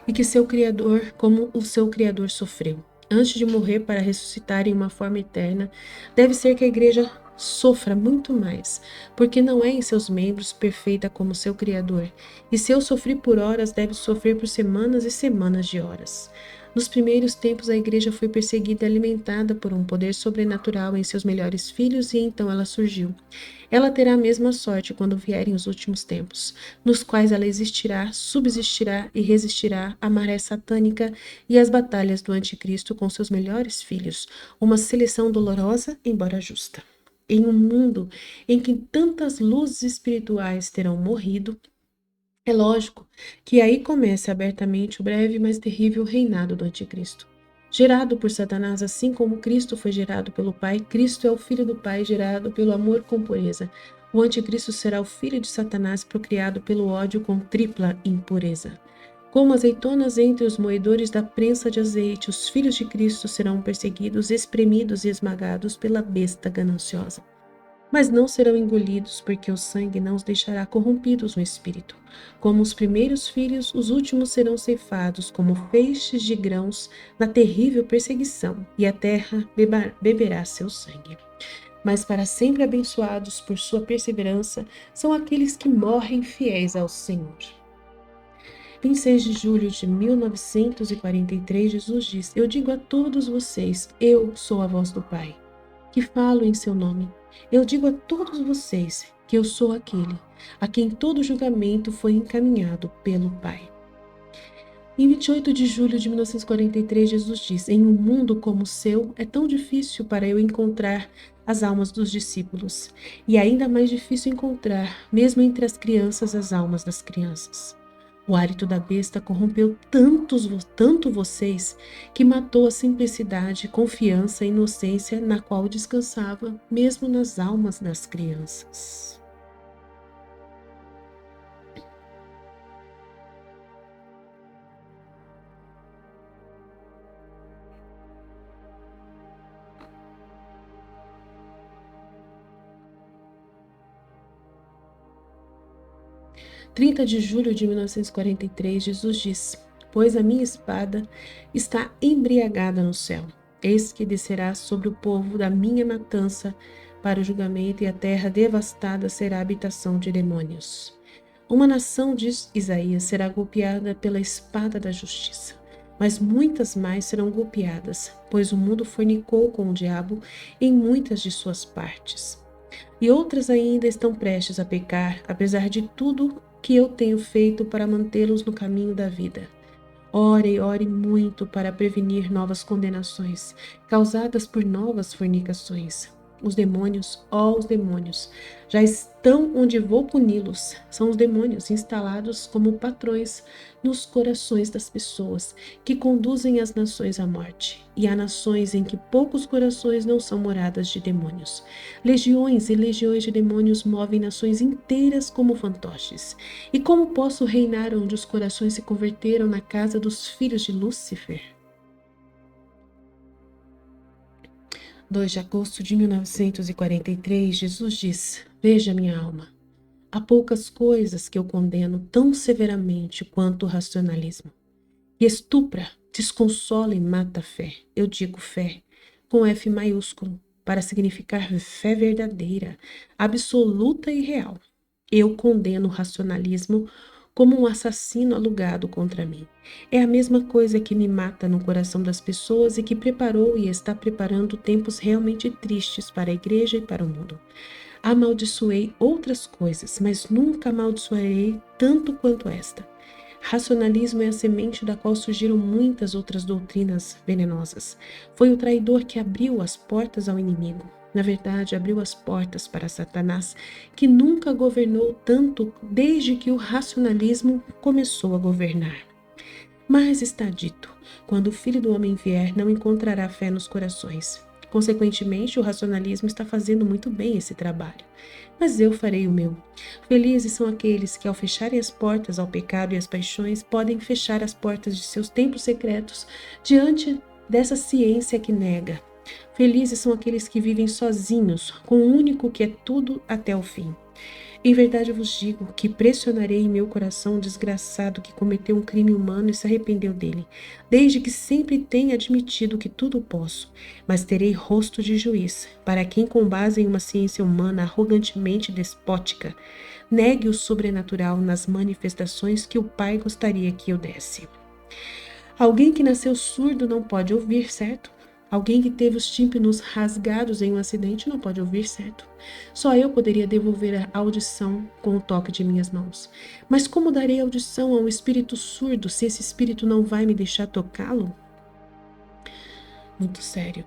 e que seu Criador, como o seu Criador sofreu, antes de morrer para ressuscitar em uma forma eterna, deve ser que a igreja sofra muito mais, porque não é em seus membros perfeita como seu Criador, e se eu sofri por horas, deve sofrer por semanas e semanas de horas. Nos primeiros tempos, a igreja foi perseguida e alimentada por um poder sobrenatural em seus melhores filhos, e então ela surgiu. Ela terá a mesma sorte quando vierem os últimos tempos, nos quais ela existirá, subsistirá e resistirá à maré satânica e às batalhas do anticristo com seus melhores filhos, uma seleção dolorosa, embora justa. Em um mundo em que tantas luzes espirituais terão morrido, é lógico que aí começa abertamente o breve, mas terrível reinado do anticristo. Gerado por Satanás, assim como Cristo foi gerado pelo Pai, Cristo é o Filho do Pai, gerado pelo amor com pureza. O anticristo será o filho de Satanás, procriado pelo ódio com tripla impureza. Como azeitonas entre os moedores da prensa de azeite, os filhos de Cristo serão perseguidos, espremidos e esmagados pela besta gananciosa. Mas não serão engolidos, porque o sangue não os deixará corrompidos no espírito. Como os primeiros filhos, os últimos serão ceifados como feixes de grãos na terrível perseguição, e a terra beberá seu sangue. Mas para sempre abençoados por sua perseverança são aqueles que morrem fiéis ao Senhor. 26 de julho de 1943, Jesus diz: Eu digo a todos vocês, eu sou a voz do Pai, que falo em seu nome. Eu digo a todos vocês que eu sou aquele a quem todo julgamento foi encaminhado pelo Pai. Em 28 de julho de 1943, Jesus diz: Em um mundo como o seu, é tão difícil para eu encontrar as almas dos discípulos, e ainda mais difícil encontrar, mesmo entre as crianças, as almas das crianças. O hálito da besta corrompeu tanto vocês que matou a simplicidade, confiança e inocência na qual descansava, mesmo nas almas das crianças. 30 de julho de 1943, Jesus diz: Pois a minha espada está embriagada no céu. Eis que descerá sobre o povo da minha matança para o julgamento, e a terra devastada será habitação de demônios. Uma nação, diz Isaías, será golpeada pela espada da justiça, mas muitas mais serão golpeadas, pois o mundo fornicou com o diabo em muitas de suas partes. E outras ainda estão prestes a pecar, apesar de tudo que eu tenho feito para mantê-los no caminho da vida. Ore, ore muito para prevenir novas condenações, causadas por novas fornicações. Os demônios, ó os demônios, já estão onde vou puni-los. São os demônios instalados como patrões nos corações das pessoas, que conduzem as nações à morte. E há nações em que poucos corações não são moradas de demônios. Legiões e legiões de demônios movem nações inteiras como fantoches. E como posso reinar onde os corações se converteram na casa dos filhos de Lúcifer? 2 de agosto de 1943, Jesus diz: Veja minha alma, há poucas coisas que eu condeno tão severamente quanto o racionalismo. E estupra, desconsola e mata a fé. Eu digo fé, com F maiúsculo, para significar fé verdadeira, absoluta e real. Eu condeno o racionalismo como um assassino alugado contra mim. É a mesma coisa que me mata no coração das pessoas e que preparou e está preparando tempos realmente tristes para a igreja e para o mundo. Amaldiçoei outras coisas, mas nunca amaldiçoarei tanto quanto esta. Racionalismo é a semente da qual surgiram muitas outras doutrinas venenosas. Foi o traidor que abriu as portas ao inimigo. Na verdade, abriu as portas para Satanás, que nunca governou tanto desde que o racionalismo começou a governar. Mas está dito: quando o Filho do Homem vier, não encontrará fé nos corações. Consequentemente, o racionalismo está fazendo muito bem esse trabalho. Mas eu farei o meu. Felizes são aqueles que, ao fecharem as portas ao pecado e às paixões, podem fechar as portas de seus templos secretos diante dessa ciência que nega. Felizes são aqueles que vivem sozinhos, com o único que é tudo até o fim. Em verdade eu vos digo que pressionarei em meu coração o desgraçado que cometeu um crime humano e se arrependeu dele, desde que sempre tenha admitido que tudo posso, mas terei rosto de juiz, para quem, com base em uma ciência humana arrogantemente despótica, negue o sobrenatural nas manifestações que o Pai gostaria que eu desse. Alguém que nasceu surdo não pode ouvir, certo? Alguém que teve os tímpanos rasgados em um acidente não pode ouvir, certo? Só eu poderia devolver a audição com o toque de minhas mãos. Mas como darei audição a um espírito surdo se esse espírito não vai me deixar tocá-lo? Muito sério.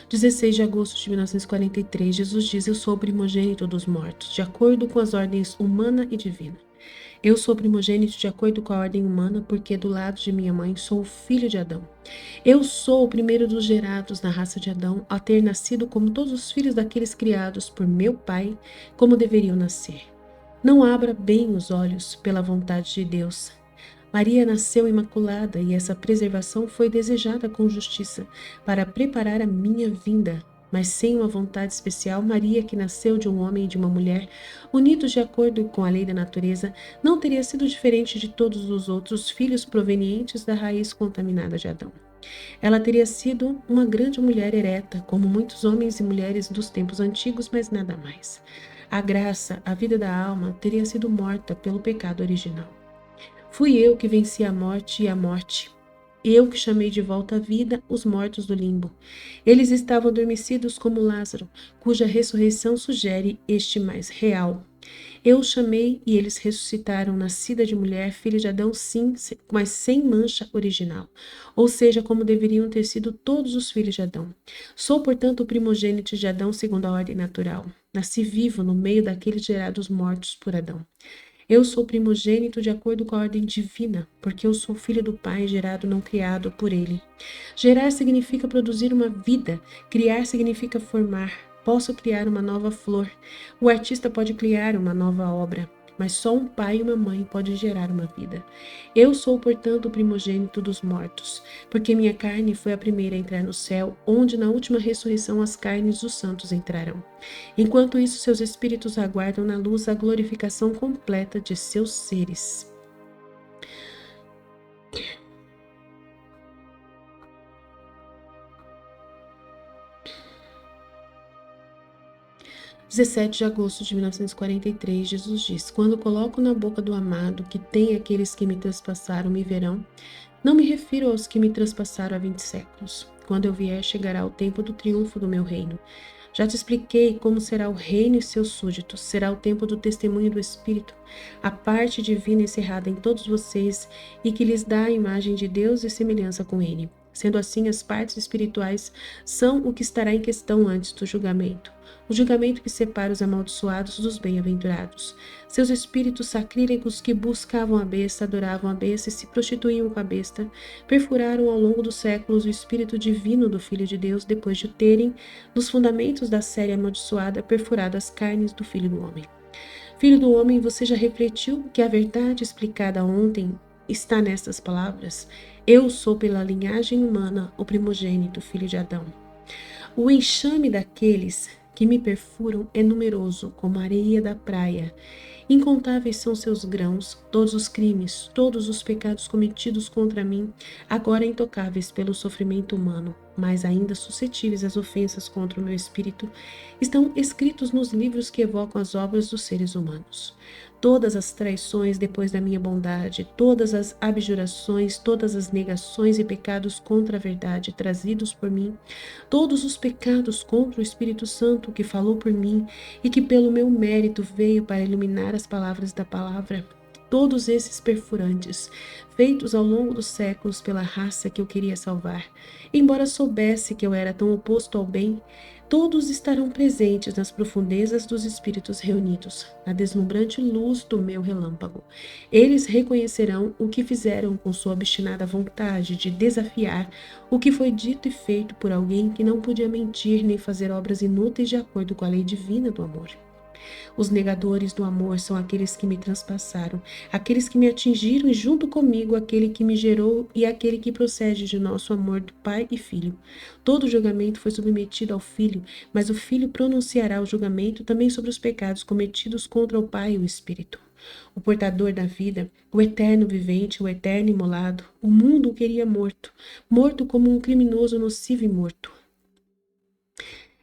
16 de agosto de 1943, Jesus diz: Eu sou o primogênito dos mortos, de acordo com as ordens humana e divina. Eu sou primogênito de acordo com a ordem humana, porque do lado de minha mãe sou o filho de Adão. Eu sou o primeiro dos gerados na raça de Adão, a ter nascido como todos os filhos daqueles criados por meu pai, como deveriam nascer. Não abra bem os olhos pela vontade de Deus. Maria nasceu imaculada e essa preservação foi desejada com justiça para preparar a minha vinda. Mas sem uma vontade especial, Maria, que nasceu de um homem e de uma mulher, unidos de acordo com a lei da natureza, não teria sido diferente de todos os outros filhos provenientes da raiz contaminada de Adão. Ela teria sido uma grande mulher ereta, como muitos homens e mulheres dos tempos antigos, mas nada mais. A graça, a vida da alma, teria sido morta pelo pecado original. Fui eu que venci a morte e a morte. Eu que chamei de volta à vida os mortos do limbo. Eles estavam adormecidos como Lázaro, cuja ressurreição sugere este mais real. Eu os chamei e eles ressuscitaram, nascida de mulher, filha de Adão, sim, mas sem mancha original. Ou seja, como deveriam ter sido todos os filhos de Adão. Sou, portanto, o primogênito de Adão segundo a ordem natural. Nasci vivo no meio daqueles gerados mortos por Adão. Eu sou primogênito de acordo com a ordem divina, porque eu sou filho do Pai, gerado, não criado por Ele. Gerar significa produzir uma vida, criar significa formar. Posso criar uma nova flor, o artista pode criar uma nova obra, mas só um pai e uma mãe podem gerar uma vida. Eu sou, portanto, o primogênito dos mortos, porque minha carne foi a primeira a entrar no céu, onde na última ressurreição as carnes dos santos entrarão. Enquanto isso, seus espíritos aguardam na luz a glorificação completa de seus seres. – 17 de agosto de 1943, Jesus diz: Quando coloco na boca do amado que tem aqueles que me transpassaram me verão, não me refiro aos que me transpassaram há 20 séculos. Quando eu vier, chegará o tempo do triunfo do meu reino. Já te expliquei como será o reino e seus súditos. Será o tempo do testemunho do Espírito, a parte divina encerrada em todos vocês e que lhes dá a imagem de Deus e semelhança com Ele. Sendo assim, as partes espirituais são o que estará em questão antes do julgamento. O julgamento que separa os amaldiçoados dos bem-aventurados. Seus espíritos sacrílegos que buscavam a besta, adoravam a besta e se prostituíam com a besta, perfuraram ao longo dos séculos o espírito divino do Filho de Deus depois de terem, nos fundamentos da série amaldiçoada, perfurado as carnes do Filho do Homem. Filho do Homem, você já refletiu que a verdade explicada ontem está nestas palavras? Eu sou pela linhagem humana o primogênito, filho de Adão. O enxame daqueles que me perfuram é numeroso, como a areia da praia. Incontáveis são seus grãos, todos os crimes, todos os pecados cometidos contra mim, agora intocáveis pelo sofrimento humano, mas ainda suscetíveis às ofensas contra o meu espírito, estão escritos nos livros que evocam as obras dos seres humanos. Todas as traições depois da minha bondade, todas as abjurações, todas as negações e pecados contra a verdade trazidos por mim, todos os pecados contra o Espírito Santo que falou por mim e que pelo meu mérito veio para iluminar as palavras da palavra, todos esses perfurantes, feitos ao longo dos séculos pela raça que eu queria salvar, embora soubesse que eu era tão oposto ao bem, todos estarão presentes nas profundezas dos espíritos reunidos, na deslumbrante luz do meu relâmpago. Eles reconhecerão o que fizeram com sua obstinada vontade de desafiar o que foi dito e feito por alguém que não podia mentir nem fazer obras inúteis de acordo com a lei divina do amor. Os negadores do amor são aqueles que me transpassaram, aqueles que me atingiram e junto comigo aquele que me gerou e aquele que procede de nosso amor do Pai e Filho. Todo julgamento foi submetido ao Filho, mas o Filho pronunciará o julgamento também sobre os pecados cometidos contra o Pai e o Espírito. O portador da vida, o eterno vivente, o eterno imolado, o mundo o queria morto, morto como um criminoso nocivo e morto.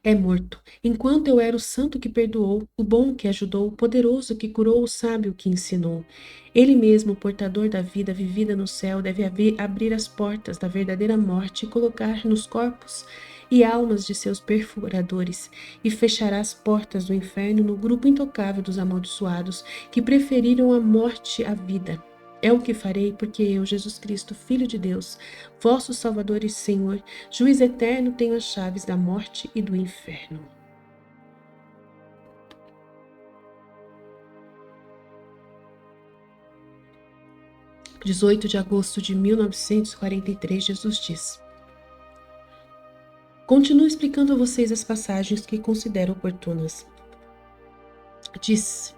É morto, enquanto eu era o santo que perdoou, o bom que ajudou, o poderoso que curou, o sábio que ensinou. Ele mesmo, o portador da vida vivida no céu, deve abrir as portas da verdadeira morte e colocar nos corpos e almas de seus perfuradores, e fechará as portas do inferno no grupo intocável dos amaldiçoados, que preferiram a morte à vida. É o que farei, porque eu, Jesus Cristo, Filho de Deus, vosso Salvador e Senhor, juiz eterno, tenho as chaves da morte e do inferno. Dia 18 de agosto de 1943, Jesus diz: continuo explicando a vocês as passagens que considero oportunas. Diz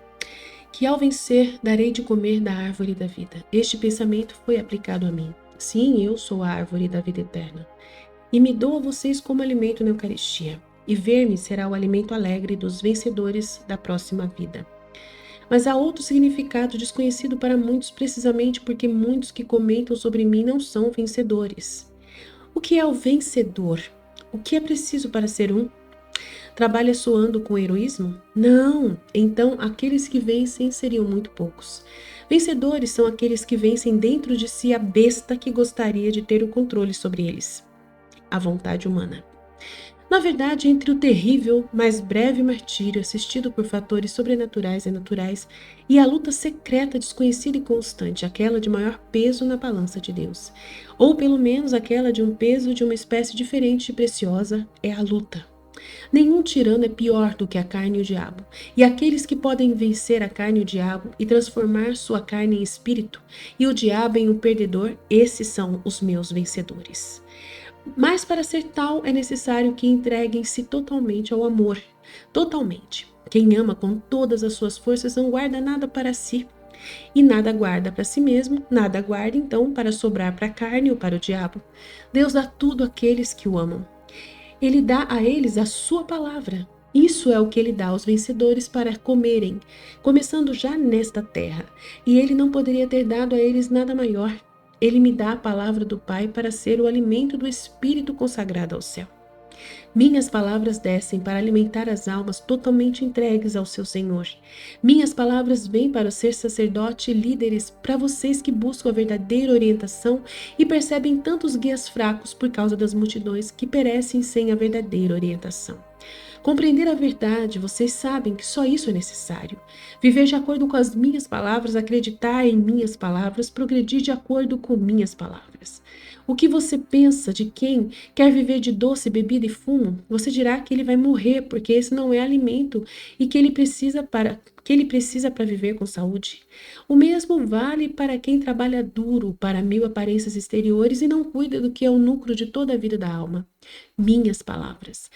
que ao vencer darei de comer da árvore da vida. Este pensamento foi aplicado a mim. Sim, eu sou a árvore da vida eterna. E me dou a vocês como alimento na Eucaristia. E ver-me será o alimento alegre dos vencedores da próxima vida. Mas há outro significado desconhecido para muitos, precisamente porque muitos que comentam sobre mim não são vencedores. O que é o vencedor? O que é preciso para ser um? Trabalha soando com heroísmo? Não! Então, aqueles que vencem seriam muito poucos. Vencedores são aqueles que vencem dentro de si a besta que gostaria de ter o controle sobre eles. A vontade humana. Na verdade, entre o terrível, mas breve martírio assistido por fatores sobrenaturais e naturais e a luta secreta, desconhecida e constante, aquela de maior peso na balança de Deus, ou pelo menos aquela de um peso de uma espécie diferente e preciosa, é a luta. Nenhum tirano é pior do que a carne e o diabo, e aqueles que podem vencer a carne e o diabo e transformar sua carne em espírito e o diabo em um perdedor, esses são os meus vencedores. Mas para ser tal é necessário que entreguem-se totalmente ao amor. Totalmente. Quem ama com todas as suas forças não guarda nada para si. E nada guarda para si mesmo, nada guarda então para sobrar para a carne ou para o diabo. Deus dá tudo àqueles que o amam. Ele dá a eles a sua palavra. Isso é o que ele dá aos vencedores para comerem, começando já nesta terra. E ele não poderia ter dado a eles nada maior. Ele me dá a palavra do Pai para ser o alimento do Espírito consagrado ao céu. Minhas palavras descem para alimentar as almas totalmente entregues ao seu Senhor. Minhas palavras vêm para ser sacerdote e líderes para vocês que buscam a verdadeira orientação e percebem tantos guias fracos por causa das multidões que perecem sem a verdadeira orientação. Compreender a verdade, vocês sabem que só isso é necessário. Viver de acordo com as minhas palavras, acreditar em minhas palavras, progredir de acordo com minhas palavras. O que você pensa de quem quer viver de doce, bebida e fumo? Você dirá que ele vai morrer, porque esse não é alimento e que ele precisa para viver com saúde. O mesmo vale para quem trabalha duro para mil aparências exteriores e não cuida do que é o núcleo de toda a vida da alma. Minhas palavras.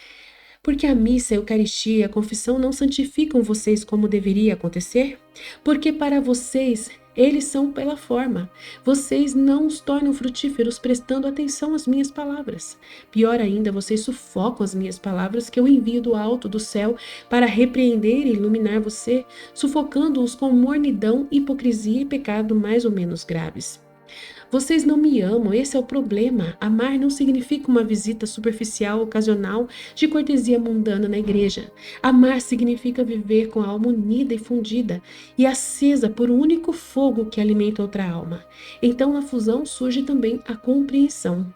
Porque a missa, a Eucaristia e a confissão não santificam vocês como deveria acontecer? Porque para vocês, eles são pela forma. Vocês não os tornam frutíferos prestando atenção às minhas palavras. Pior ainda, vocês sufocam as minhas palavras que eu envio do alto do céu para repreender e iluminar você, sufocando-os com mornidão, hipocrisia e pecado mais ou menos graves. Vocês não me amam, esse é o problema. Amar não significa uma visita superficial, ocasional, de cortesia mundana na igreja. Amar significa viver com a alma unida e fundida e acesa por um único fogo que alimenta outra alma. Então, na fusão surge também a compreensão.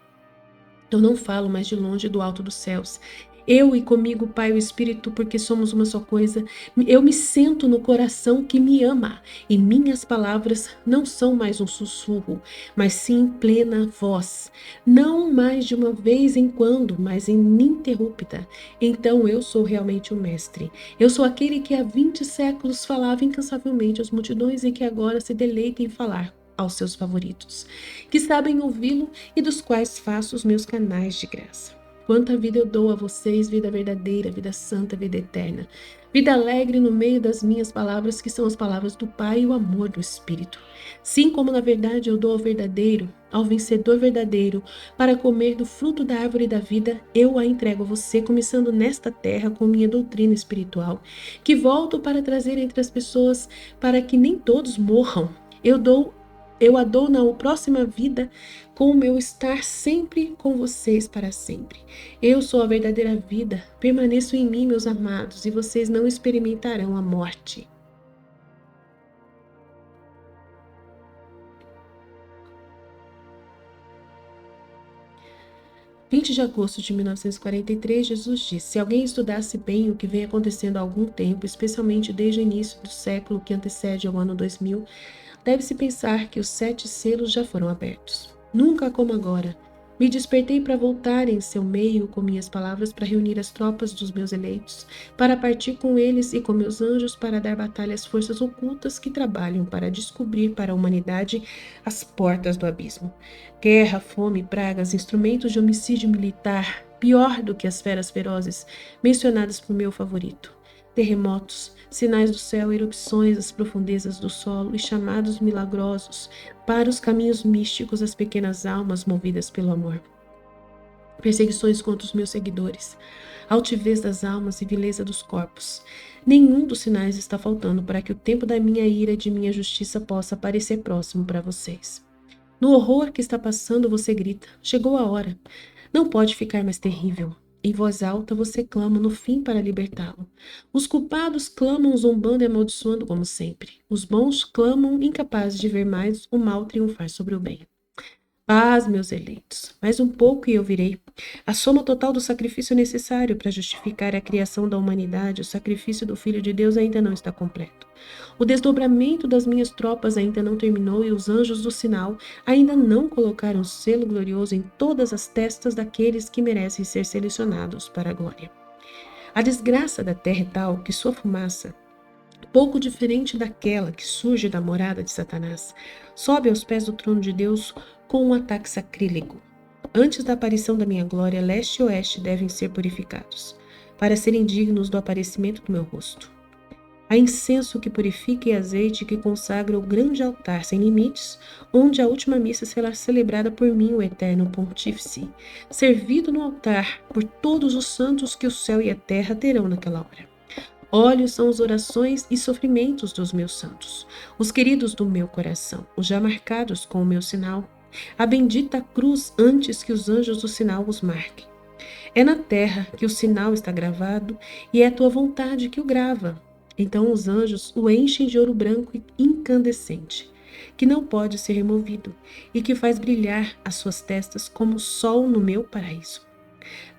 Eu não falo mais de longe do alto dos céus. Eu e comigo, Pai e o Espírito, porque somos uma só coisa. Eu me sento no coração que me ama, e minhas palavras não são mais um sussurro, mas sim plena voz. Não mais de uma vez em quando, mas ininterrupta. Então eu sou realmente o Mestre. Eu sou aquele que há 20 séculos falava incansavelmente às multidões e que agora se deleita em falar aos seus favoritos, que sabem ouvi-lo e dos quais faço os meus canais de graça. Quanta vida eu dou a vocês, vida verdadeira, vida santa, vida eterna. Vida alegre no meio das minhas palavras, que são as palavras do Pai e o amor do Espírito. Sim, como na verdade eu dou ao verdadeiro, ao vencedor verdadeiro, para comer do fruto da árvore da vida, eu a entrego a você, começando nesta terra com minha doutrina espiritual, que volto para trazer entre as pessoas para que nem todos morram. Eu a dou na próxima vida com o meu estar sempre com vocês para sempre. Eu sou a verdadeira vida, permaneço em mim, meus amados, e vocês não experimentarão a morte. Dia 20 de agosto de 1943, Jesus disse: se alguém estudasse bem o que vem acontecendo há algum tempo, especialmente desde o início do século que antecede ao ano 2000, Deve-se pensar que os 7 selos já foram abertos. Nunca como agora. Me despertei para voltar em seu meio com minhas palavras para reunir as tropas dos meus eleitos, para partir com eles e com meus anjos para dar batalha às forças ocultas que trabalham para descobrir para a humanidade as portas do abismo. Guerra, fome, pragas, instrumentos de homicídio militar, pior do que as feras ferozes mencionadas por meu favorito. Terremotos, sinais do céu, erupções das profundezas do solo e chamados milagrosos para os caminhos místicos das pequenas almas movidas pelo amor. Perseguições contra os meus seguidores, altivez das almas e vileza dos corpos. Nenhum dos sinais está faltando para que o tempo da minha ira e de minha justiça possa parecer próximo para vocês. No horror que está passando, você grita: chegou a hora. Não pode ficar mais terrível. Em voz alta, você clama no fim para libertá-lo. Os culpados clamam zombando e amaldiçoando como sempre. Os bons clamam incapazes de ver mais o mal triunfar sobre o bem. Paz, meus eleitos, mais um pouco e eu virei. A soma total do sacrifício necessário para justificar a criação da humanidade, o sacrifício do Filho de Deus ainda não está completo. O desdobramento das minhas tropas ainda não terminou e os anjos do sinal ainda não colocaram o selo glorioso em todas as testas daqueles que merecem ser selecionados para a glória. A desgraça da terra é tal que sua fumaça, pouco diferente daquela que surge da morada de Satanás, sobe aos pés do trono de Deus com um ataque sacrílego. Antes da aparição da minha glória, leste e oeste devem ser purificados, para serem dignos do aparecimento do meu rosto. Há incenso que purifica e azeite que consagra o grande altar sem limites, onde a última missa será celebrada por mim, o eterno pontífice, servido no altar por todos os santos que o céu e a terra terão naquela hora. Olhos são as orações e sofrimentos dos meus santos, os queridos do meu coração, os já marcados com o meu sinal, a bendita cruz antes que os anjos do sinal os marquem. É na terra que o sinal está gravado e é a tua vontade que o grava. Então os anjos o enchem de ouro branco e incandescente, que não pode ser removido e que faz brilhar as suas testas como o sol no meu paraíso.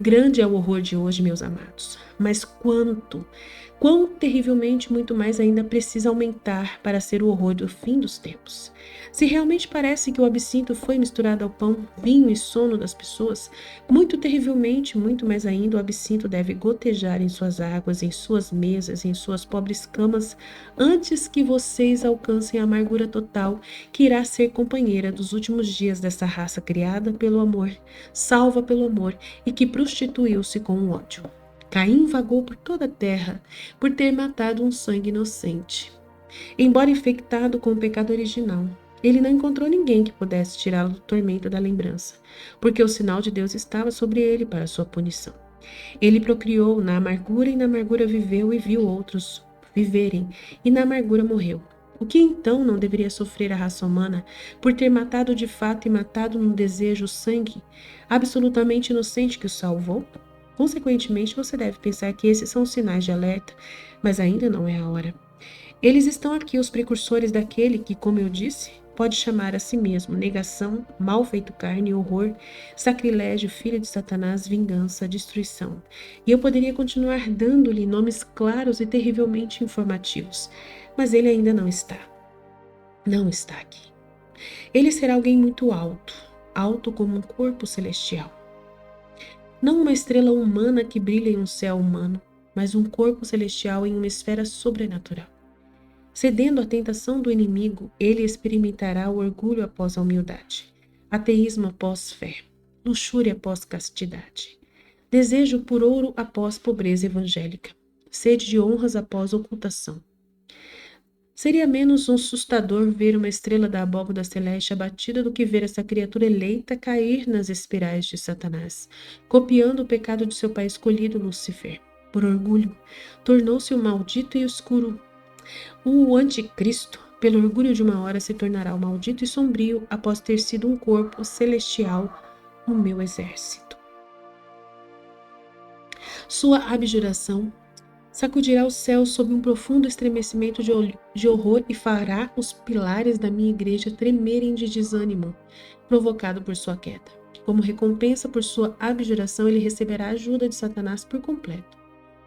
Grande é o horror de hoje, meus amados, mas quão terrivelmente muito mais ainda precisa aumentar para ser o horror do fim dos tempos. Se realmente parece que o absinto foi misturado ao pão, vinho e sono das pessoas, muito terrivelmente, muito mais ainda, o absinto deve gotejar em suas águas, em suas mesas, em suas pobres camas, antes que vocês alcancem a amargura total que irá ser companheira dos últimos dias dessa raça criada pelo amor, salva pelo amor e que prostituiu-se com o ódio. Caim vagou por toda a terra por ter matado um sangue inocente. Embora infectado com o pecado original, ele não encontrou ninguém que pudesse tirá-lo do tormento da lembrança, porque o sinal de Deus estava sobre ele para sua punição. Ele procriou na amargura e na amargura viveu e viu outros viverem, e na amargura morreu. O que então não deveria sofrer a raça humana por ter matado de fato e matado num desejo o sangue absolutamente inocente que o salvou? Consequentemente, você deve pensar que esses são os sinais de alerta, mas ainda não é a hora. Eles estão aqui, os precursores daquele que, como eu disse, pode chamar a si mesmo negação, mal feito carne, horror, sacrilégio, filho de Satanás, vingança, destruição. E eu poderia continuar dando-lhe nomes claros e terrivelmente informativos, mas ele ainda não está. Não está aqui. Ele será alguém muito alto, alto como um corpo celestial. Não uma estrela humana que brilha em um céu humano, mas um corpo celestial em uma esfera sobrenatural. Cedendo à tentação do inimigo, ele experimentará o orgulho após a humildade, ateísmo após fé, luxúria após castidade, desejo por ouro após pobreza evangélica, sede de honras após ocultação. Seria menos assustador ver uma estrela da abóbada celeste abatida do que ver essa criatura eleita cair nas espirais de Satanás, copiando o pecado de seu pai escolhido, Lúcifer. Por orgulho, tornou-se o maldito e escuro. O anticristo, pelo orgulho de uma hora, se tornará o maldito e sombrio após ter sido um corpo celestial no meu exército. Sua abjuração sacudirá o céu sob um profundo estremecimento de horror e fará os pilares da minha igreja tremerem de desânimo, provocado por sua queda. Como recompensa por sua abjuração, ele receberá a ajuda de Satanás por completo.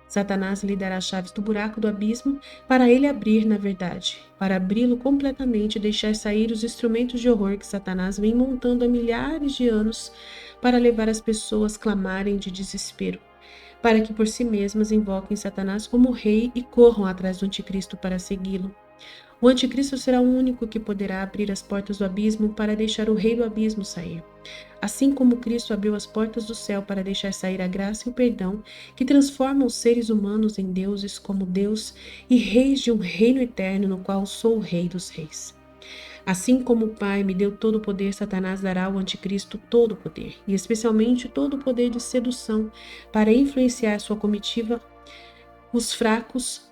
Satanás lhe dará as chaves do buraco do abismo para ele abrir na verdade, para abri-lo completamente e deixar sair os instrumentos de horror que Satanás vem montando há milhares de anos para levar as pessoas a clamarem de desespero, para que por si mesmas invoquem Satanás como rei e corram atrás do anticristo para segui-lo. O anticristo será o único que poderá abrir as portas do abismo para deixar o rei do abismo sair. Assim como Cristo abriu as portas do céu para deixar sair a graça e o perdão, que transformam os seres humanos em deuses como Deus e reis de um reino eterno no qual sou o rei dos reis. Assim como o Pai me deu todo o poder, Satanás dará ao anticristo todo o poder, e especialmente todo o poder de sedução, para influenciar sua comitiva, os fracos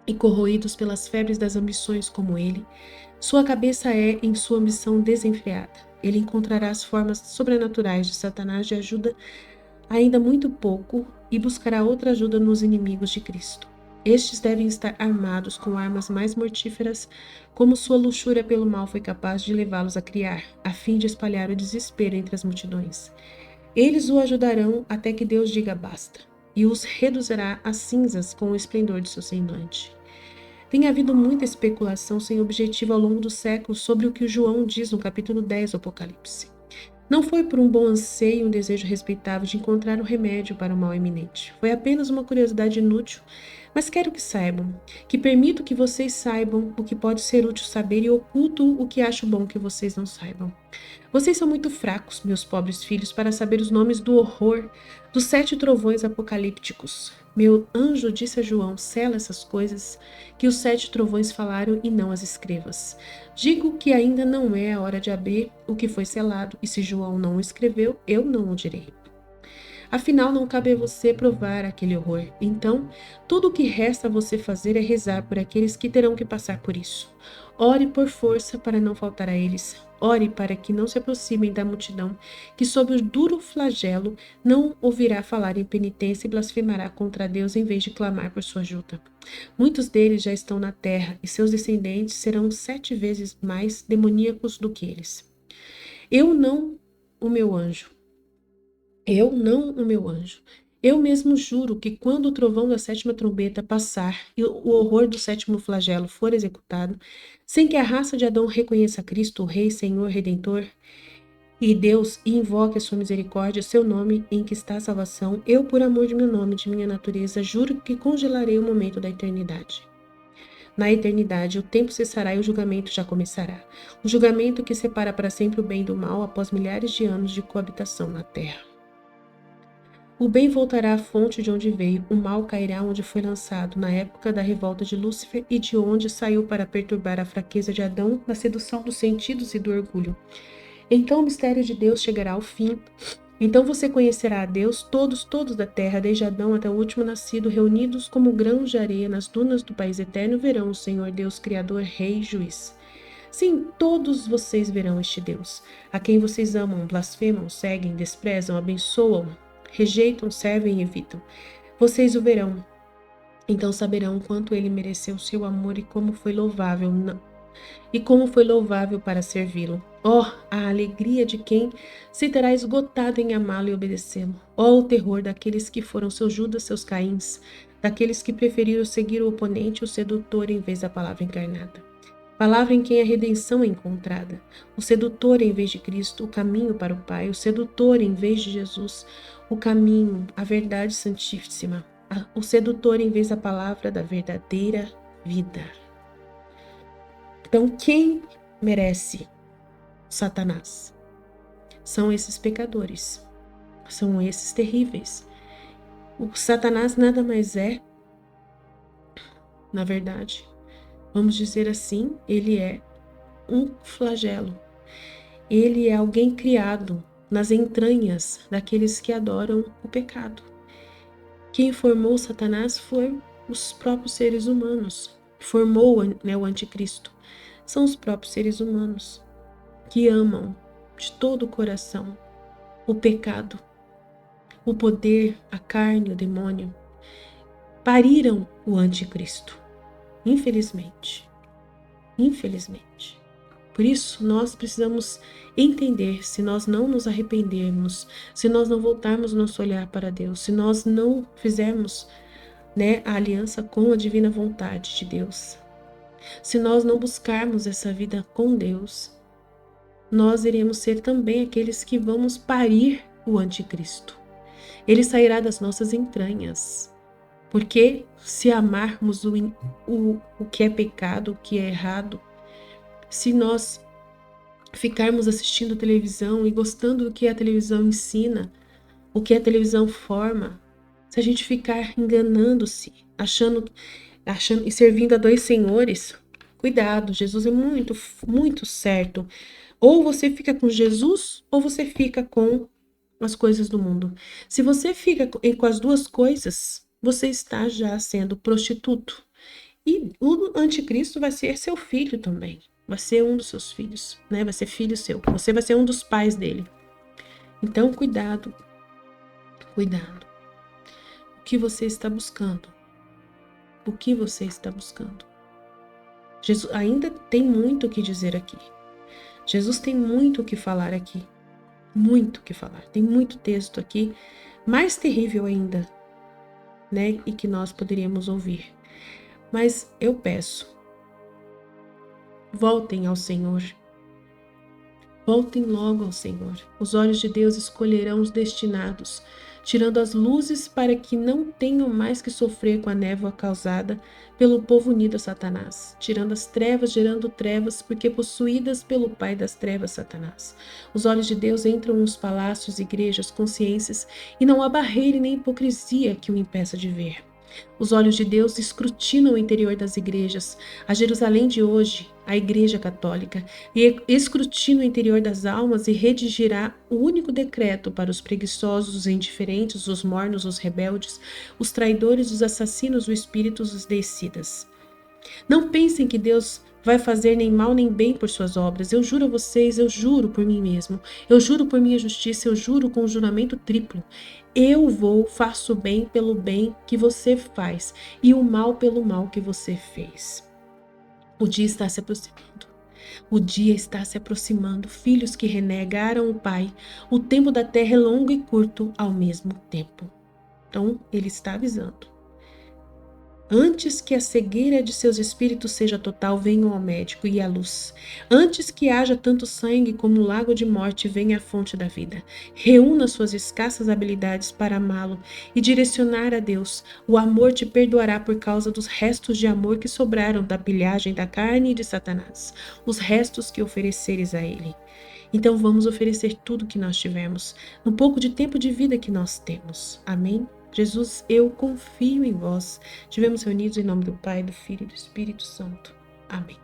e corroídos pelas febres das ambições como ele. Sua cabeça é, em sua ambição desenfreada. Ele encontrará as formas sobrenaturais de Satanás de ajuda ainda muito pouco e buscará outra ajuda nos inimigos de Cristo. Estes devem estar armados com armas mais mortíferas, como sua luxúria pelo mal foi capaz de levá-los a criar, a fim de espalhar o desespero entre as multidões. Eles o ajudarão até que Deus diga basta, e os reduzirá a cinzas com o esplendor de seu semblante. Tem havido muita especulação sem objetivo ao longo dos séculos sobre o que João diz no capítulo 10 do Apocalipse. Não foi por um bom anseio e um desejo respeitável de encontrar um remédio para o mal iminente. Foi apenas uma curiosidade inútil, mas quero que saibam, que permito que vocês saibam o que pode ser útil saber e oculto o que acho bom que vocês não saibam. Vocês são muito fracos, meus pobres filhos, para saber os nomes do horror dos 7 trovões apocalípticos. Meu anjo disse a João: sela essas coisas que os 7 trovões falaram e não as escrevas. Digo que ainda não é a hora de abrir o que foi selado, e se João não o escreveu, eu não o direi. Afinal, não cabe a você provar aquele horror. Então, tudo o que resta a você fazer é rezar por aqueles que terão que passar por isso. Ore por força para não faltar a eles. Ore para que não se aproximem da multidão, que sob o duro flagelo não ouvirá falar em penitência e blasfemará contra Deus em vez de clamar por sua ajuda. Muitos deles já estão na terra e seus descendentes serão 7 vezes mais demoníacos do que eles. Eu não o meu anjo. Eu mesmo juro que quando o trovão da 7ª trombeta passar e o horror do 7º flagelo for executado, sem que a raça de Adão reconheça Cristo, o Rei, Senhor, Redentor e Deus, e invoque a sua misericórdia, seu nome em que está a salvação, eu, por amor de meu nome, de minha natureza, juro que congelarei o momento da eternidade. Na eternidade, o tempo cessará e o julgamento já começará. O julgamento que separa para sempre o bem do mal após milhares de anos de coabitação na terra. O bem voltará à fonte de onde veio, o mal cairá onde foi lançado, na época da revolta de Lúcifer e de onde saiu para perturbar a fraqueza de Adão, na sedução dos sentidos e do orgulho. Então o mistério de Deus chegará ao fim. Então você conhecerá a Deus, todos da terra, desde Adão até o último nascido, reunidos como grãos de areia nas dunas do país eterno, verão o Senhor Deus, Criador, Rei e Juiz. Sim, todos vocês verão este Deus, a quem vocês amam, blasfemam, seguem, desprezam, abençoam, rejeitam, servem e evitam. Vocês o verão, então saberão quanto ele mereceu seu amor e como foi louvável para servi-lo. Oh, a alegria de quem se terá esgotado em amá-lo e obedecê-lo. Oh, o terror daqueles que foram seus Judas, seus Caíns, daqueles que preferiram seguir o oponente, o sedutor, em vez da palavra encarnada. Palavra em quem a redenção é encontrada. O sedutor em vez de Cristo, o caminho para o Pai. O sedutor em vez de Jesus, o caminho, a verdade santíssima. O sedutor em vez da palavra da verdadeira vida. Então, quem merece Satanás? São esses pecadores. São esses terríveis. O Satanás nada mais é, na verdade, vamos dizer assim, ele é um flagelo. Ele é alguém criado nas entranhas daqueles que adoram o pecado. Quem formou Satanás foi os próprios seres humanos. Formou, o anticristo. São os próprios seres humanos que amam de todo o coração o pecado, o poder, a carne, o demônio. Pariram o anticristo. Infelizmente. Por isso, nós precisamos entender, se nós não nos arrependermos, se nós não voltarmos nosso olhar para Deus, se nós não fizermos né, a aliança com a divina vontade de Deus. Se nós não buscarmos essa vida com Deus, nós iremos ser também aqueles que vamos parir o anticristo. Ele sairá das nossas entranhas. Porque se amarmos o que é pecado, o que é errado, se nós ficarmos assistindo televisão e gostando do que a televisão ensina, o que a televisão forma, se a gente ficar enganando-se, achando e servindo a dois senhores, cuidado, Jesus é muito, muito certo. Ou você fica com Jesus, ou você fica com as coisas do mundo. Se você fica com as duas coisas, você está já sendo prostituto. E o anticristo vai ser seu filho também. Vai ser um dos seus filhos, né? Vai ser filho seu. Você vai ser um dos pais dele. Então, cuidado. Cuidado. O que você está buscando? O que você está buscando? Jesus ainda tem muito o que dizer aqui. Jesus tem muito o que falar aqui. Muito o que falar. Tem muito texto aqui, mais terrível ainda, né? E que nós poderíamos ouvir. Mas eu peço, voltem ao Senhor. Voltem logo ao Senhor. Os olhos de Deus escolherão os destinados, tirando as luzes para que não tenham mais que sofrer com a névoa causada pelo povo unido a Satanás, tirando as trevas, gerando trevas, porque possuídas pelo pai das trevas, Satanás. Os olhos de Deus entram nos palácios, igrejas, consciências, e não há barreira e nem hipocrisia que o impeça de ver. Os olhos de Deus escrutinam o interior das igrejas, a Jerusalém de hoje, a Igreja Católica, e escrutina o interior das almas e redigirá o único decreto para os preguiçosos, os indiferentes, os mornos, os rebeldes, os traidores, os assassinos, os espíritos, os deicidas. Não pensem que Deus vai fazer nem mal nem bem por suas obras. Eu juro a vocês, eu juro por mim mesmo. Eu juro por minha justiça, eu juro com um juramento triplo. Faço o bem pelo bem que você faz e o mal pelo mal que você fez. O dia está se aproximando. O dia está se aproximando. Filhos que renegaram o Pai. O tempo da terra é longo e curto ao mesmo tempo. Então, ele está avisando. Antes que a cegueira de seus espíritos seja total, venham ao médico e à luz. Antes que haja tanto sangue como um lago de morte, venha a fonte da vida. Reúna suas escassas habilidades para amá-lo e direcionar a Deus. O amor te perdoará por causa dos restos de amor que sobraram da pilhagem da carne e de Satanás. Os restos que ofereceres a ele. Então vamos oferecer tudo que nós tivermos, no pouco de tempo de vida que nós temos. Amém? Jesus, eu confio em vós. Estivemos reunidos em nome do Pai, do Filho e do Espírito Santo. Amém.